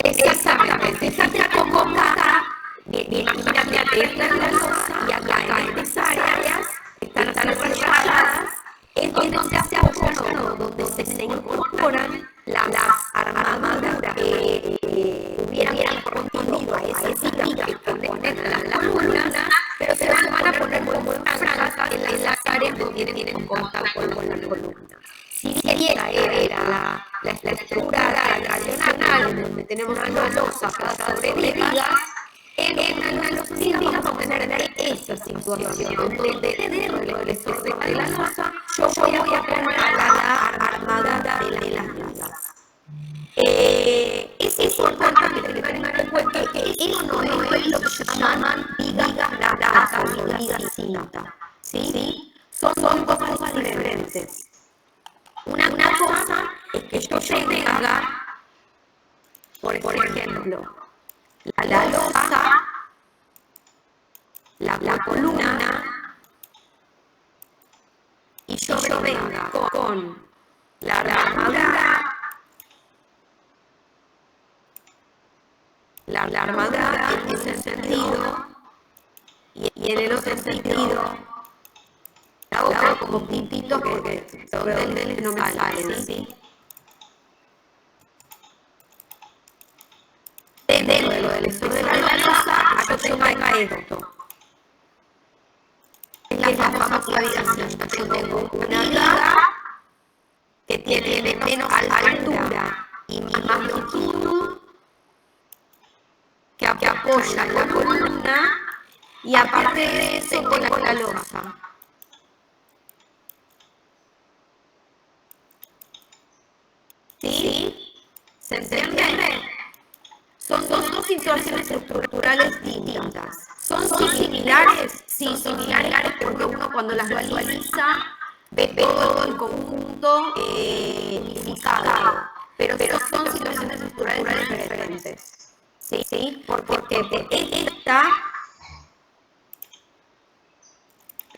S1: Exactamente, fíjate cómo está, imagínate que esta es la losa y acá en estas áreas están rebajadas, es donde se apoyan, donde se incorporan las armaduras que hubieran correspondido a esas vigas que conectan las columnas, pero se van a poner como en franjas en las áreas donde tienen contacto con la columna. Si bien era la estructura tradicional, donde tenemos una losa sobre vigas, en los días vamos a tener esta situación, donde dentro del espesor de la losa yo voy a poner a la armadura de las vigas. Es importante que tengan en cuenta que eso no es lo que se llaman vigas labradas o vigas cinta, ¿sí? Son cosas diferentes. Una cosa es que yo tenga, por ejemplo, la losa, la columna, y yo venga con la armadura, la armadura en ese sentido, y en el otro sentido, hago como pintitos porque sobre no me salen, ¿sí? Dentro del espesor de la losa, acá yo venga esto. Es la famosa viga cinta. Yo tengo una viga que tiene menos altura y más longitud, que apoya la columna, y aparte de eso tengo la losa. ¿Sí? ¿Se entiende? Son dos situaciones estructurales distintas. ¿Son similares? Sí, similares porque uno cuando las visualiza ve todo en conjunto unificado. Pero son situaciones estructurales diferentes. ¿Sí? Porque esta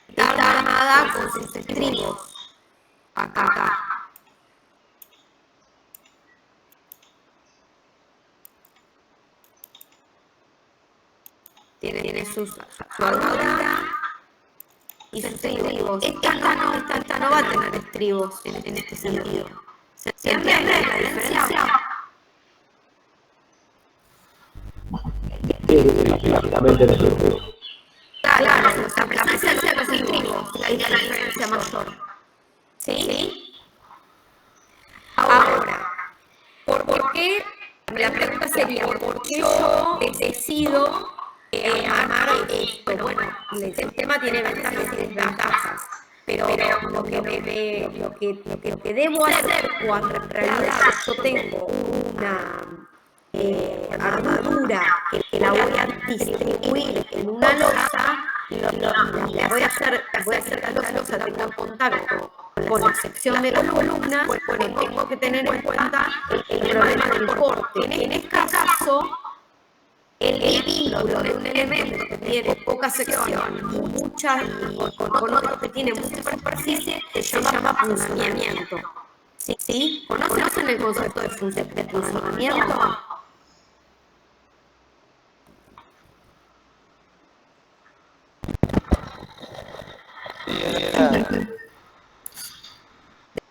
S1: está armada con sus estribos. Acá. Tiene su armadura y sus estribos. Esta no va a tener estribos en este sentido. ¿Se entiende la diferencia?
S5: Sí, básicamente lo mismo.
S1: Claro, la presencia de los estribos, ahí es la diferencia mayor. ¿Sí? Ahora, ¿por qué? La pregunta sería, ¿por qué yo decido armar esto? Bueno, el tema tiene ventajas y desventajas, pero lo que debo hacer cuando en realidad yo tengo una armadura que la voy a distribuir en una losa, la voy a hacer que la losa tenga contacto con la sección de la columna, pues tengo que tener en cuenta el problema del corte. En este caso, el vínculo de un elemento que tiene poca sección y con otro que tiene mucha superficie se llama punzamiento. ¿Sí? ¿Conocen el concepto de funcionamiento?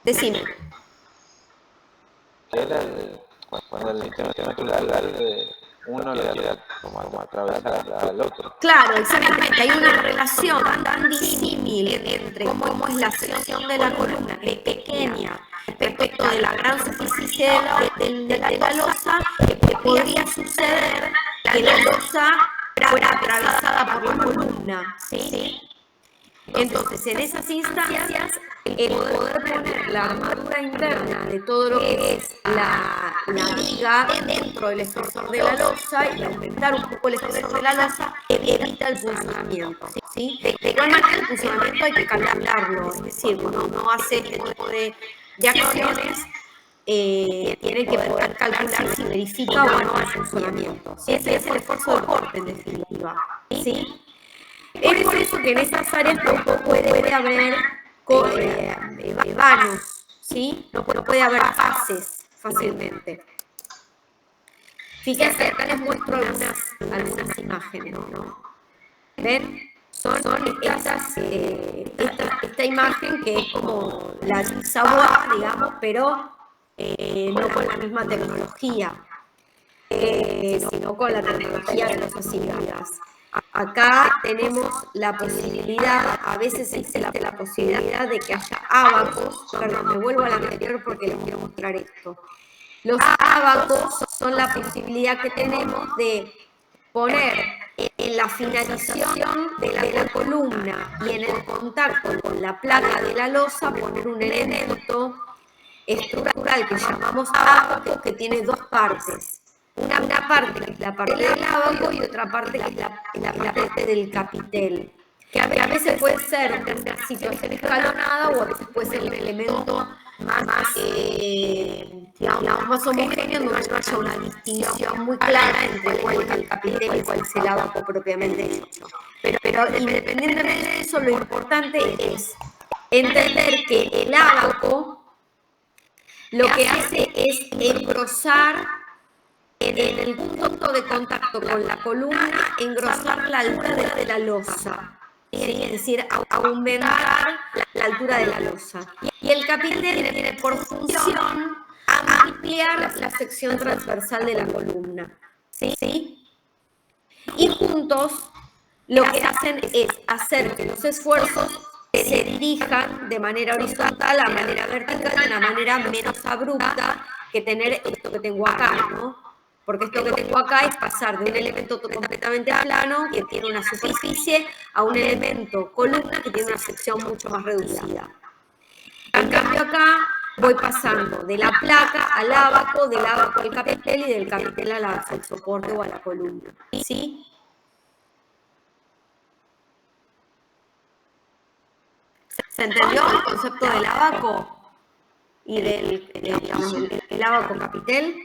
S1: Decime.
S3: Era cuando el sistema natural uno lo quiere como atravesar al otro.
S1: Claro, exactamente. Hay una relación tan disímil entre cómo es la sección de la columna, que es pequeña, respecto de la gran superficie de la losa, que podría suceder que la losa fuera atravesada por la columna. ¿Sí? Entonces, en esas instancias, el poder poner la armadura interna de todo lo que es la viga dentro del espesor de la losa y aumentar un poco el espesor de la losa evita el funcionamiento. ¿Sí? De igual manera, el funcionamiento hay que calcularlo, es decir, cuando uno hace este tipo de acciones, tiene que poder calcular si verifica o no el funcionamiento. Ese es el esfuerzo de corte, en definitiva. ¿Sí? Es por eso que en esas áreas no puede haber vanos, ¿sí? No puede haber fases fácilmente. Fíjense, acá les muestro algunas imágenes, ¿no? ¿Ven? Son esta imagen que es como la Savoir, digamos, pero no con la misma tecnología, sino con la tecnología de losas híbridas. Acá tenemos la posibilidad, a veces existe la posibilidad de que haya ábacos. Perdón, me vuelvo a la anterior porque les quiero mostrar esto. Los ábacos son la posibilidad que tenemos de poner en la finalización de la columna y en el contacto con la placa de la losa, poner un elemento estructural que llamamos ábaco, que tiene dos partes. Una parte que es la parte del ábaco y otra parte que es la parte del capitel. Que a veces puede ser una situación escalonada o a veces puede ser un elemento más homogéneo, donde no haya una distinción muy clara entre cuál es el capitel y cuál es el ábaco propiamente dicho. Pero independientemente de eso, lo importante es entender que el ábaco lo que hace es engrosar en el punto de contacto con la columna, engrosar la altura de la losa, ¿sí? Es decir, aumentar la altura de la losa. Y el capitel tiene por función ampliar la sección transversal de la columna, ¿sí? Y juntos lo que hacen es hacer que los esfuerzos se dirijan de manera horizontal a manera vertical, de una manera menos abrupta que tener esto que tengo acá, ¿no? Porque esto que tengo acá es pasar de un elemento completamente plano, que tiene una superficie, a un elemento columna que tiene una sección mucho más reducida. En cambio acá voy pasando de la placa al ábaco, del ábaco al capitel y del capitel al soporte o a la columna. ¿Sí? ¿Se entendió el concepto del ábaco y del ábaco capitel?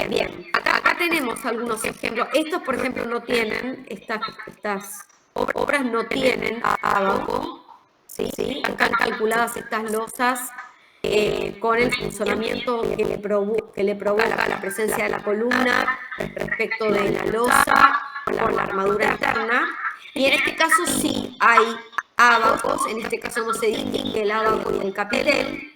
S1: Bien. Acá tenemos algunos ejemplos. Estos, por ejemplo, no tienen, estas obras no tienen ábaco, ¿sí? Están calculadas estas losas con el funcionamiento que le provoca la presencia de la columna respecto de la losa con la armadura interna. Y en este caso sí hay ábacos, en este caso no se distingue el ábaco y el capitel,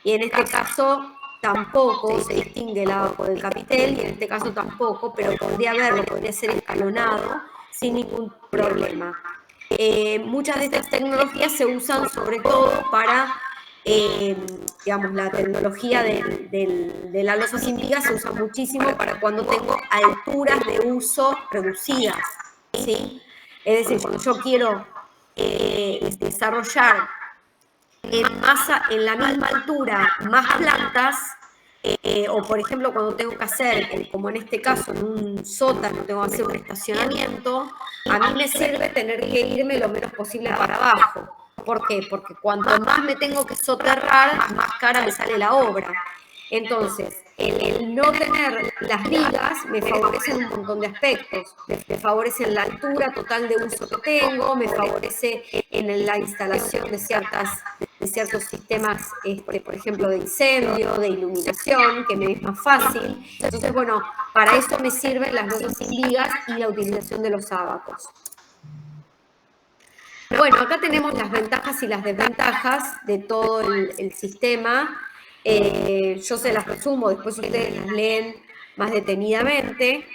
S1: y en este caso tampoco se distingue el ábaco del capitel, y en este caso tampoco, pero podría haberlo, podría ser escalonado sin ningún problema. Muchas de estas tecnologías se usan sobre todo para, digamos, la tecnología de la losa sin viga se usa muchísimo para cuando tengo alturas de uso reducidas, ¿sí? Es decir, cuando yo quiero desarrollar en la misma altura más plantas, o por ejemplo cuando tengo que hacer, como en este caso en un sótano tengo que hacer un estacionamiento, a mí me sirve tener que irme lo menos posible para abajo. ¿Por qué? Porque cuanto más me tengo que soterrar, más cara me sale la obra. Entonces, el no tener las vigas me favorece en un montón de aspectos. Me favorece en la altura total de uso que tengo, me favorece en la instalación de ciertas ciertos sistemas, por ejemplo, de incendio, de iluminación, que me es más fácil. Entonces, bueno, para eso me sirven las losas sin vigas y la utilización de los ábacos. Bueno, acá tenemos las ventajas y las desventajas de todo el sistema. Yo se las resumo, después ustedes las leen más detenidamente.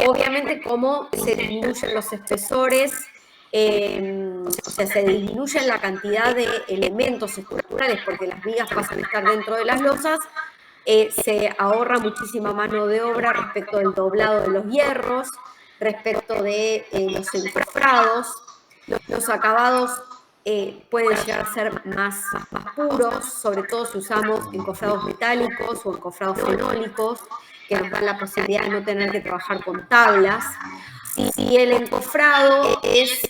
S1: Obviamente, cómo se disminuyen los espesores, o sea, se disminuye la cantidad de elementos estructurales porque las vigas pasan a estar dentro de las losas. Se ahorra muchísima mano de obra respecto del doblado de los hierros, respecto de los encofrados. Los acabados pueden llegar a ser más puros, sobre todo si usamos encofrados metálicos o encofrados fenólicos, que nos dan la posibilidad de no tener que trabajar con tablas. Si el encofrado es,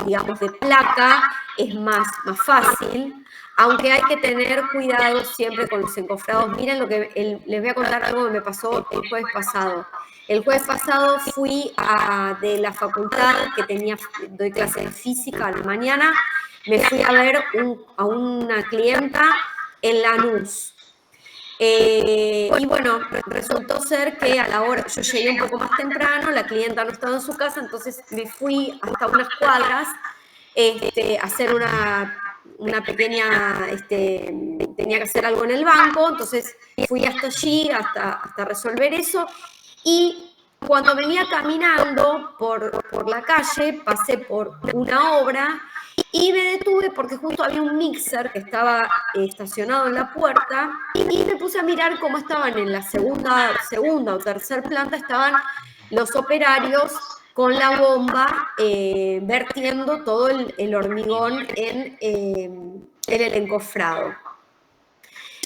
S1: digamos, de placa, es más fácil. Aunque hay que tener cuidado siempre con los encofrados. Miren les voy a contar algo que me pasó el jueves pasado. El jueves pasado fui de la facultad, doy clases de física a la mañana, me fui a ver a una clienta en Lanús. Y bueno, resultó ser que a la hora, yo llegué un poco más temprano, la clienta no estaba en su casa, entonces me fui hasta unas cuadras a hacer una pequeña, tenía que hacer algo en el banco, entonces fui hasta allí, hasta resolver eso, y cuando venía caminando por la calle, pasé por una obra y me detuve porque justo había un mixer que estaba estacionado en la puerta y me puse a mirar cómo estaban en la segunda o tercera planta, estaban los operarios con la bomba vertiendo todo el hormigón en el encofrado.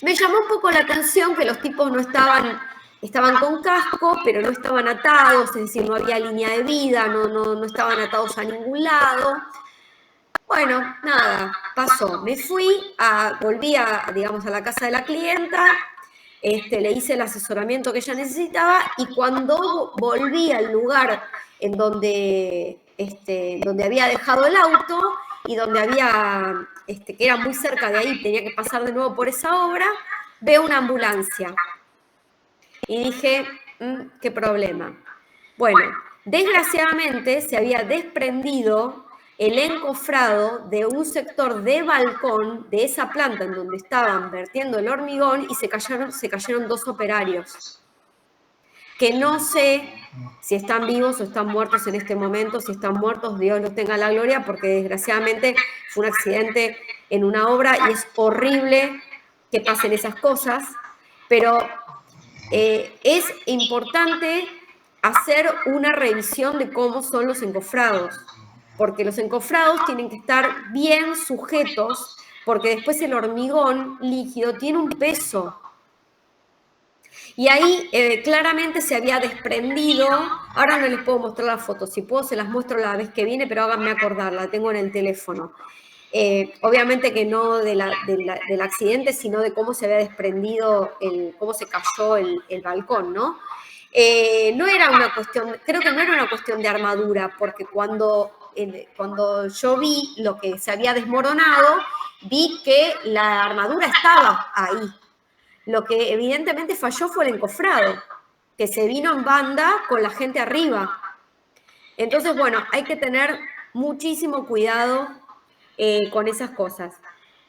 S1: Me llamó un poco la atención que los tipos no estaban con casco, pero no estaban atados, es decir, no había línea de vida, no estaban atados a ningún lado. Bueno, nada, pasó. Me volví digamos, a la casa de la clienta, le hice el asesoramiento que ella necesitaba y cuando volví al lugar en donde había dejado el auto y donde había, que era muy cerca de ahí, tenía que pasar de nuevo por esa obra, veo una ambulancia. Y dije, qué problema. Bueno, desgraciadamente se había desprendido el encofrado de un sector de balcón de esa planta en donde estaban vertiendo el hormigón y se cayeron 2 operarios. Que no sé si están vivos o están muertos en este momento. Si están muertos, Dios los tenga la gloria, porque desgraciadamente fue un accidente en una obra y es horrible que pasen esas cosas, pero es importante hacer una revisión de cómo son los encofrados, porque los encofrados tienen que estar bien sujetos, porque después el hormigón líquido tiene un peso. Y ahí claramente se había desprendido, ahora no les puedo mostrar la foto, si puedo se las muestro la vez que viene, pero háganme acordar, la tengo en el teléfono. Obviamente que no del accidente, sino de cómo se había desprendido, cómo se cayó el balcón, ¿no? No era una cuestión, creo que no era una cuestión de armadura, porque cuando yo vi lo que se había desmoronado, vi que la armadura estaba ahí. Lo que evidentemente falló fue el encofrado, que se vino en banda con la gente arriba. Entonces, bueno, hay que tener muchísimo cuidado con esas cosas.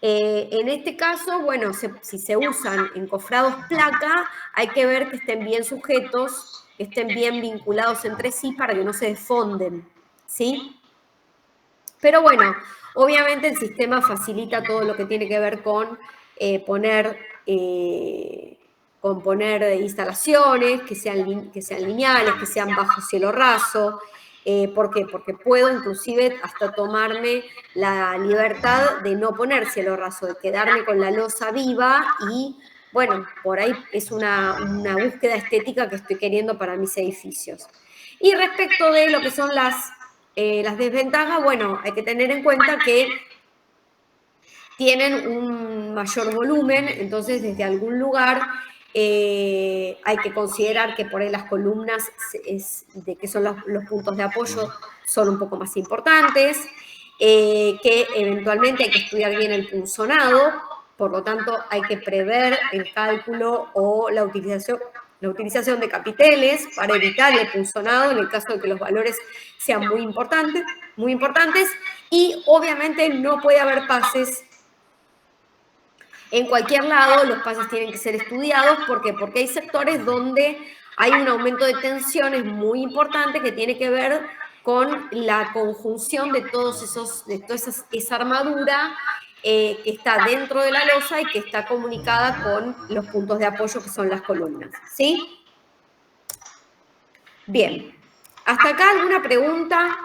S1: En este caso, bueno, si se usan encofrados placa, hay que ver que estén bien sujetos, que estén bien vinculados entre sí para que no se desfonden, ¿sí? Pero bueno, obviamente el sistema facilita todo lo que tiene que ver con poner instalaciones que sean lineales, que sean bajo cielo raso. ¿Por qué? Porque puedo inclusive hasta tomarme la libertad de no poner cielo raso, de quedarme con la losa viva y, bueno, por ahí es una búsqueda estética que estoy queriendo para mis edificios. Y respecto de lo que son las desventajas, bueno, hay que tener en cuenta que tienen un mayor volumen, entonces desde algún lugar Hay que considerar que por ahí las columnas, que son los puntos de apoyo, son un poco más importantes, que eventualmente hay que estudiar bien el punzonado, por lo tanto hay que prever el cálculo o la utilización de capiteles para evitar el punzonado en el caso de que los valores sean muy importantes, y obviamente no puede haber pases en cualquier lado. Los pases tienen que ser estudiados. ¿Por qué? Porque hay sectores donde hay un aumento de tensiones muy importante que tiene que ver con la conjunción de toda esa armadura que está dentro de la losa y que está comunicada con los puntos de apoyo que son las columnas. ¿Sí? Bien. ¿Hasta acá alguna pregunta?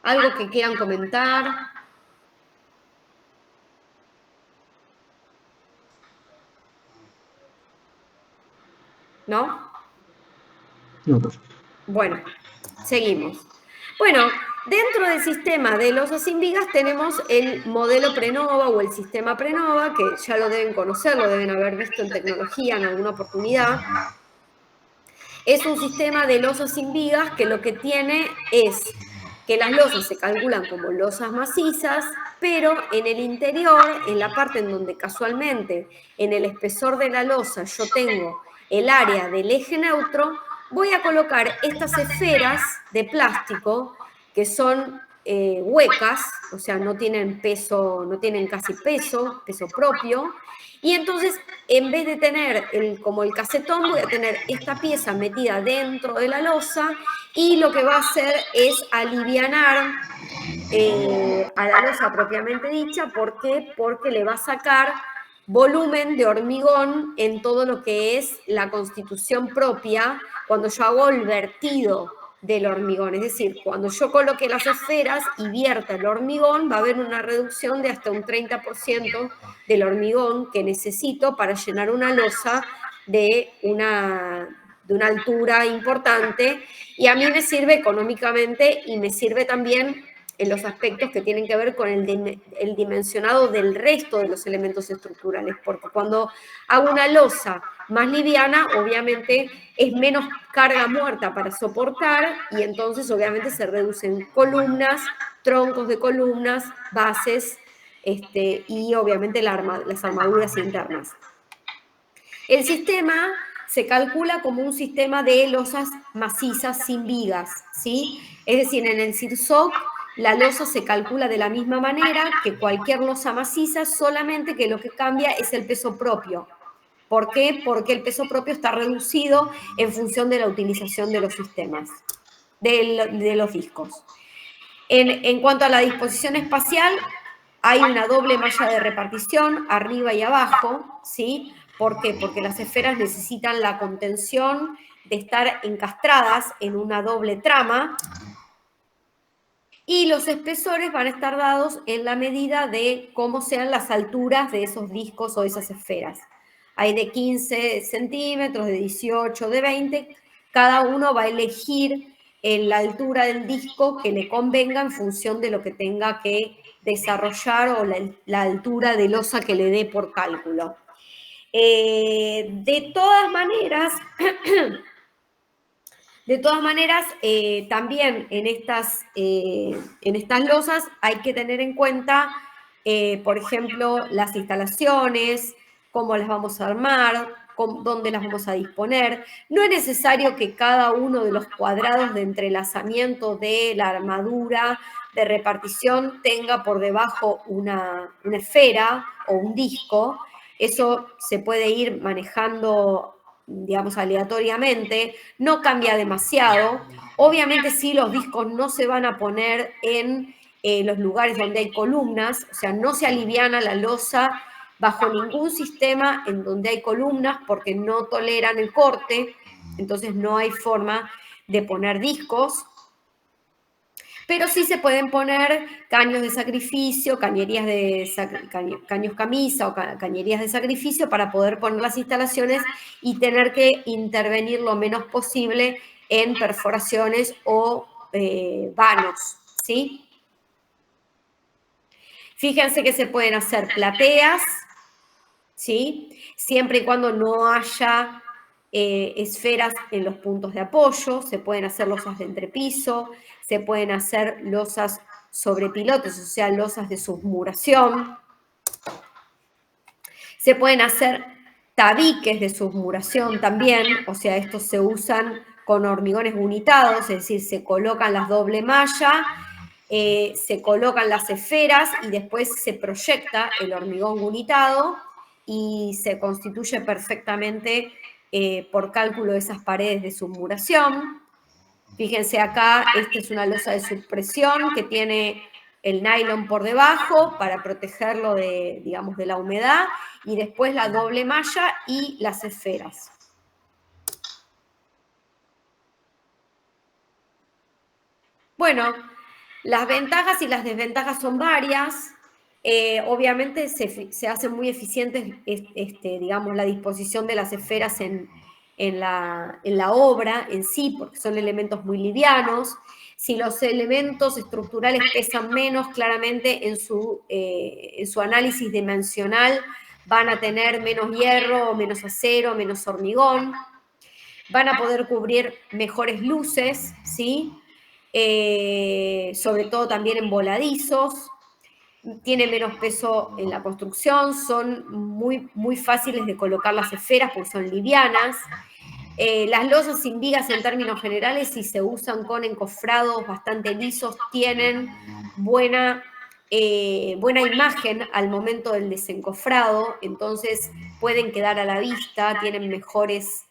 S1: ¿Algo que quieran comentar? ¿No?
S5: No.
S1: Bueno, seguimos. Bueno, dentro del sistema de losas sin vigas tenemos el modelo Prenova o el sistema Prenova, que ya lo deben conocer, lo deben haber visto en tecnología en alguna oportunidad. Es un sistema de losas sin vigas que lo que tiene es que las losas se calculan como losas macizas, pero en el interior, en la parte en donde casualmente en el espesor de la losa yo tengo el área del eje neutro, voy a colocar estas esferas de plástico que son huecas, o sea, no tienen peso, no tienen casi peso propio, y entonces en vez de tener como el casetón, voy a tener esta pieza metida dentro de la losa, y lo que va a hacer es alivianar a la losa propiamente dicha. ¿Por qué? Porque le va a sacar volumen de hormigón en todo lo que es la constitución propia cuando yo hago el vertido del hormigón. Es decir, cuando yo coloque las esferas y vierta el hormigón, va a haber una reducción de hasta un 30% del hormigón que necesito para llenar una losa de una altura importante, y a mí me sirve económicamente y me sirve también en los aspectos que tienen que ver con el dimensionado del resto de los elementos estructurales, porque cuando hago una losa más liviana, obviamente es menos carga muerta para soportar, y entonces obviamente se reducen columnas, troncos de columnas, bases, y obviamente las armaduras internas. El sistema se calcula como un sistema de losas macizas sin vigas, ¿sí? Es decir, en el CIRSOC la losa se calcula de la misma manera que cualquier losa maciza, solamente que lo que cambia es el peso propio. ¿Por qué? Porque el peso propio está reducido en función de la utilización de los sistemas, de los discos. En cuanto a la disposición espacial, hay una doble malla de repartición, arriba y abajo, ¿sí? ¿Por qué? Porque las esferas necesitan la contención de estar encastradas en una doble trama, y los espesores van a estar dados en la medida de cómo sean las alturas de esos discos o esas esferas. Hay de 15 centímetros, de 18, de 20. Cada uno va a elegir en la altura del disco que le convenga en función de lo que tenga que desarrollar o la altura de losa que le dé por cálculo. De todas maneras, también en estas losas hay que tener en cuenta, por ejemplo, las instalaciones, cómo las vamos a armar, dónde las vamos a disponer. No es necesario que cada uno de los cuadrados de entrelazamiento de la armadura de repartición tenga por debajo una esfera o un disco. Eso se puede ir manejando, digamos, aleatoriamente, no cambia demasiado. Obviamente sí, los discos no se van a poner en los lugares donde hay columnas, o sea, no se aliviana la losa bajo ningún sistema en donde hay columnas porque no toleran el corte, entonces no hay forma de poner discos. Pero sí se pueden poner caños de sacrificio, caños camisa o cañerías de sacrificio para poder poner las instalaciones y tener que intervenir lo menos posible en perforaciones o vanos, ¿sí? Fíjense que se pueden hacer plateas, ¿sí? Siempre y cuando no haya esferas en los puntos de apoyo, se pueden hacer losas de entrepiso, se pueden hacer losas sobre pilotes, o sea, losas de submuración. Se pueden hacer tabiques de submuración también, o sea, estos se usan con hormigones unitados, es decir, se colocan las doble malla, se colocan las esferas y después se proyecta el hormigón unitado y se constituye perfectamente por cálculo de esas paredes de submuración. Fíjense acá, esta es una losa de subpresión que tiene el nylon por debajo para protegerlo de, digamos, de la humedad, y después la doble malla y las esferas. Bueno, las ventajas y las desventajas son varias. Obviamente se hace muy eficiente, digamos, la disposición de las esferas en la obra en sí, porque son elementos muy livianos. Si los elementos estructurales pesan menos, claramente en su análisis dimensional van a tener menos hierro, menos acero, menos hormigón. Van a poder cubrir mejores luces, ¿sí? Sobre todo también en voladizos. Tiene menos peso en la construcción, son muy fáciles de colocar las esferas porque son livianas. Las losas sin vigas en términos generales, si se usan con encofrados bastante lisos, tienen buena imagen al momento del desencofrado, entonces pueden quedar a la vista, tienen mejores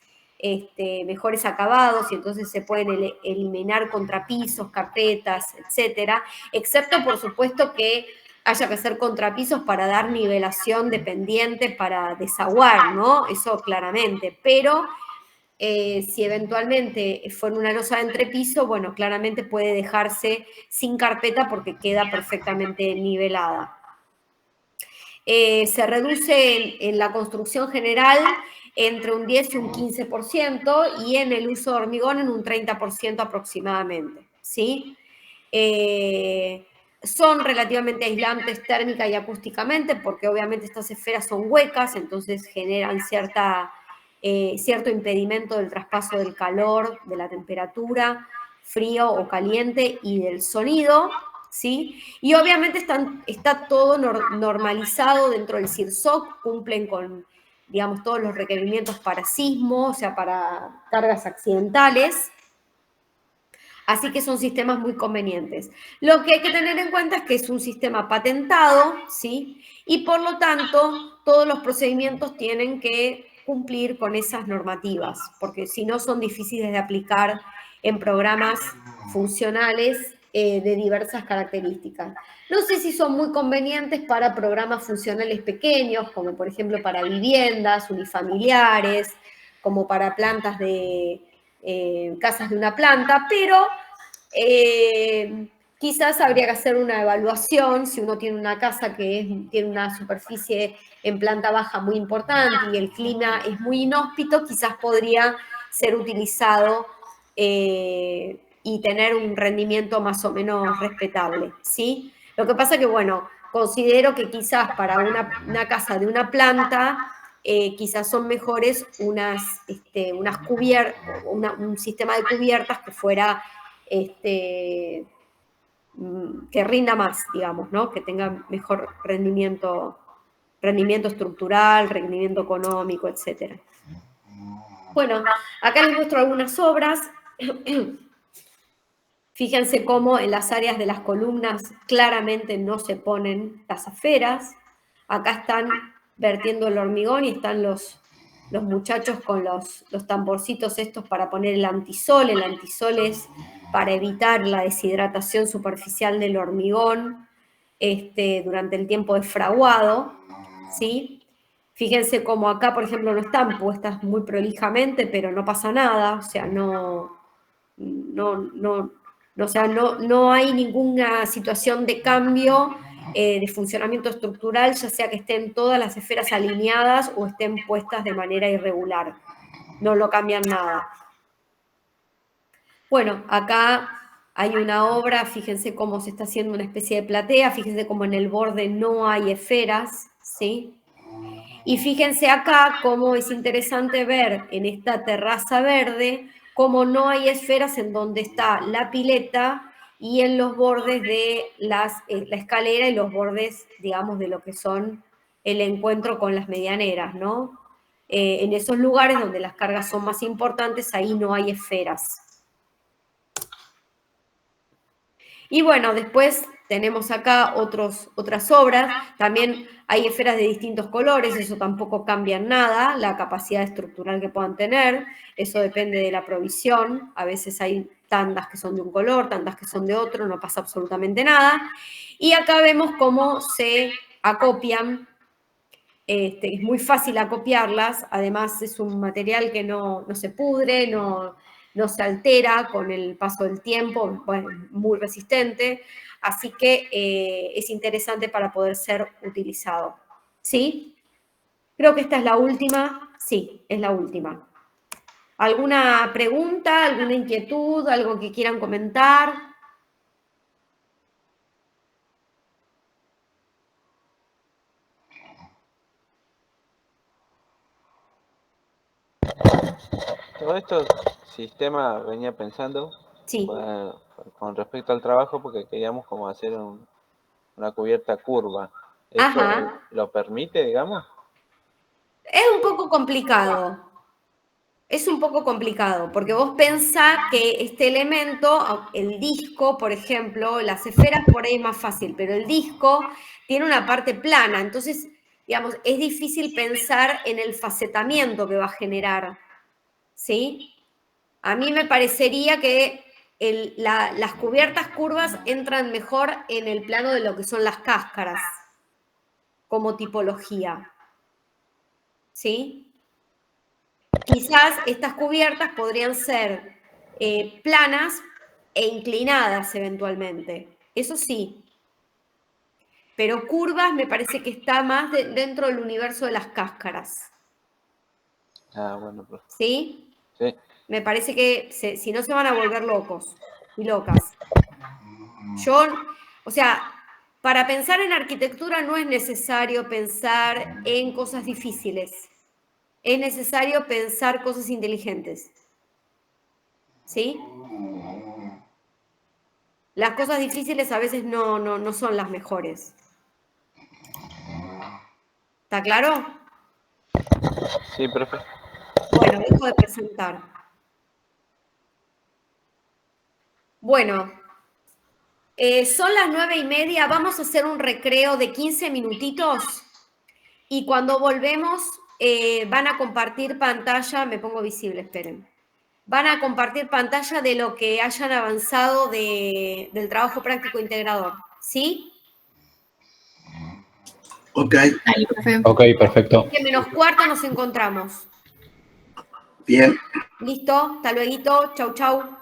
S1: acabados y entonces se pueden eliminar contrapisos, carpetas, etcétera, excepto por supuesto que haya que hacer contrapisos para dar nivelación de pendiente para desaguar, ¿no? Eso claramente, pero si eventualmente fuera una losa de entrepiso, bueno, claramente puede dejarse sin carpeta porque queda perfectamente nivelada. Se reduce en la construcción general entre un 10 y un 15% y en el uso de hormigón en un 30% aproximadamente, ¿sí? Son relativamente aislantes térmica y acústicamente porque obviamente estas esferas son huecas, entonces generan cierto impedimento del traspaso del calor, de la temperatura, frío o caliente y del sonido, ¿sí? Y obviamente está todo normalizado dentro del CIRSOC, cumplen con, digamos, todos los requerimientos para sismo, o sea, para cargas accidentales. Así que son sistemas muy convenientes. Lo que hay que tener en cuenta es que es un sistema patentado, ¿sí? Y por lo tanto, todos los procedimientos tienen que cumplir con esas normativas, porque si no son difíciles de aplicar en programas funcionales de diversas características. No sé si son muy convenientes para programas funcionales pequeños, como por ejemplo para viviendas unifamiliares, como para plantas de casas de una planta, pero quizás habría que hacer una evaluación si uno tiene una casa que tiene una superficie en planta baja muy importante y el clima es muy inhóspito, quizás podría ser utilizado y tener un rendimiento más o menos respetable, ¿sí? Lo que pasa que, bueno, considero que quizás para una casa de una planta quizás son mejores un sistema de cubiertas que fuera que rinda más, digamos, ¿no? Que tenga mejor rendimiento estructural, rendimiento económico, etc. Bueno, acá les muestro algunas obras. Fíjense cómo en las áreas de las columnas claramente no se ponen las esferas. Acá están vertiendo el hormigón y están los muchachos con los tamborcitos estos para poner el antisol. El antisol es para evitar la deshidratación superficial del hormigón durante el tiempo de fraguado, ¿sí? Fíjense cómo acá, por ejemplo, no están puestas muy prolijamente, pero no pasa nada, o sea, no hay ninguna situación de cambio de funcionamiento estructural, ya sea que estén todas las esferas alineadas o estén puestas de manera irregular. No lo cambian nada. Bueno, acá hay una obra, fíjense cómo se está haciendo una especie de platea, fíjense cómo en el borde no hay esferas, ¿sí? Y fíjense acá cómo es interesante ver en esta terraza verde cómo no hay esferas en donde está la pileta y en los bordes de la escalera y los bordes, digamos, de lo que son el encuentro con las medianeras, ¿no? En esos lugares donde las cargas son más importantes, ahí no hay esferas. Y bueno, después tenemos acá otras obras, también hay esferas de distintos colores, eso tampoco cambia en nada, la capacidad estructural que puedan tener, eso depende de la provisión, a veces hay tandas que son de un color, tandas que son de otro, no pasa absolutamente nada. Y acá vemos cómo se acopian, es muy fácil acopiarlas, además es un material que no se pudre, no se altera con el paso del tiempo, bueno, muy resistente, así que es interesante para poder ser utilizado. ¿Sí? Creo que esta es la última. Sí, es la última. ¿Alguna pregunta, alguna inquietud, algo que quieran comentar?
S3: Todo estos sistemas venía pensando
S1: Sí.
S3: con respecto al trabajo, porque queríamos como hacer una cubierta curva. ¿Esto
S1: Ajá.
S3: lo permite, digamos?
S1: Es un poco complicado. Es un poco complicado, porque vos pensás que este elemento, el disco, por ejemplo, las esferas por ahí es más fácil, pero el disco tiene una parte plana, entonces, digamos, es difícil pensar en el facetamiento que va a generar, ¿sí? A mí me parecería que las cubiertas curvas entran mejor en el plano de lo que son las cáscaras, como tipología, ¿sí? Quizás estas cubiertas podrían ser planas e inclinadas eventualmente, eso sí, pero curvas me parece que está más dentro del universo de las cáscaras.
S3: Ah, bueno, pues.
S1: ¿Sí?
S3: Sí.
S1: Me parece que si no se van a volver locos y locas. O sea, para pensar en arquitectura no es necesario pensar en cosas difíciles, es necesario pensar cosas inteligentes. ¿Sí? Las cosas difíciles a veces no son las mejores. ¿Está claro?
S3: Sí, profe.
S1: Bueno, dejo de presentar. Bueno, son las 9:30, vamos a hacer un recreo de 15 minutitos y cuando volvemos van a compartir pantalla, me pongo visible, esperen. Van a compartir pantalla de lo que hayan avanzado del trabajo práctico integrador, ¿sí?
S6: Ok.
S7: Ok, perfecto.
S1: 15:15 nos encontramos.
S6: Bien.
S1: ¿Listo? Hasta luego. Chau, chau.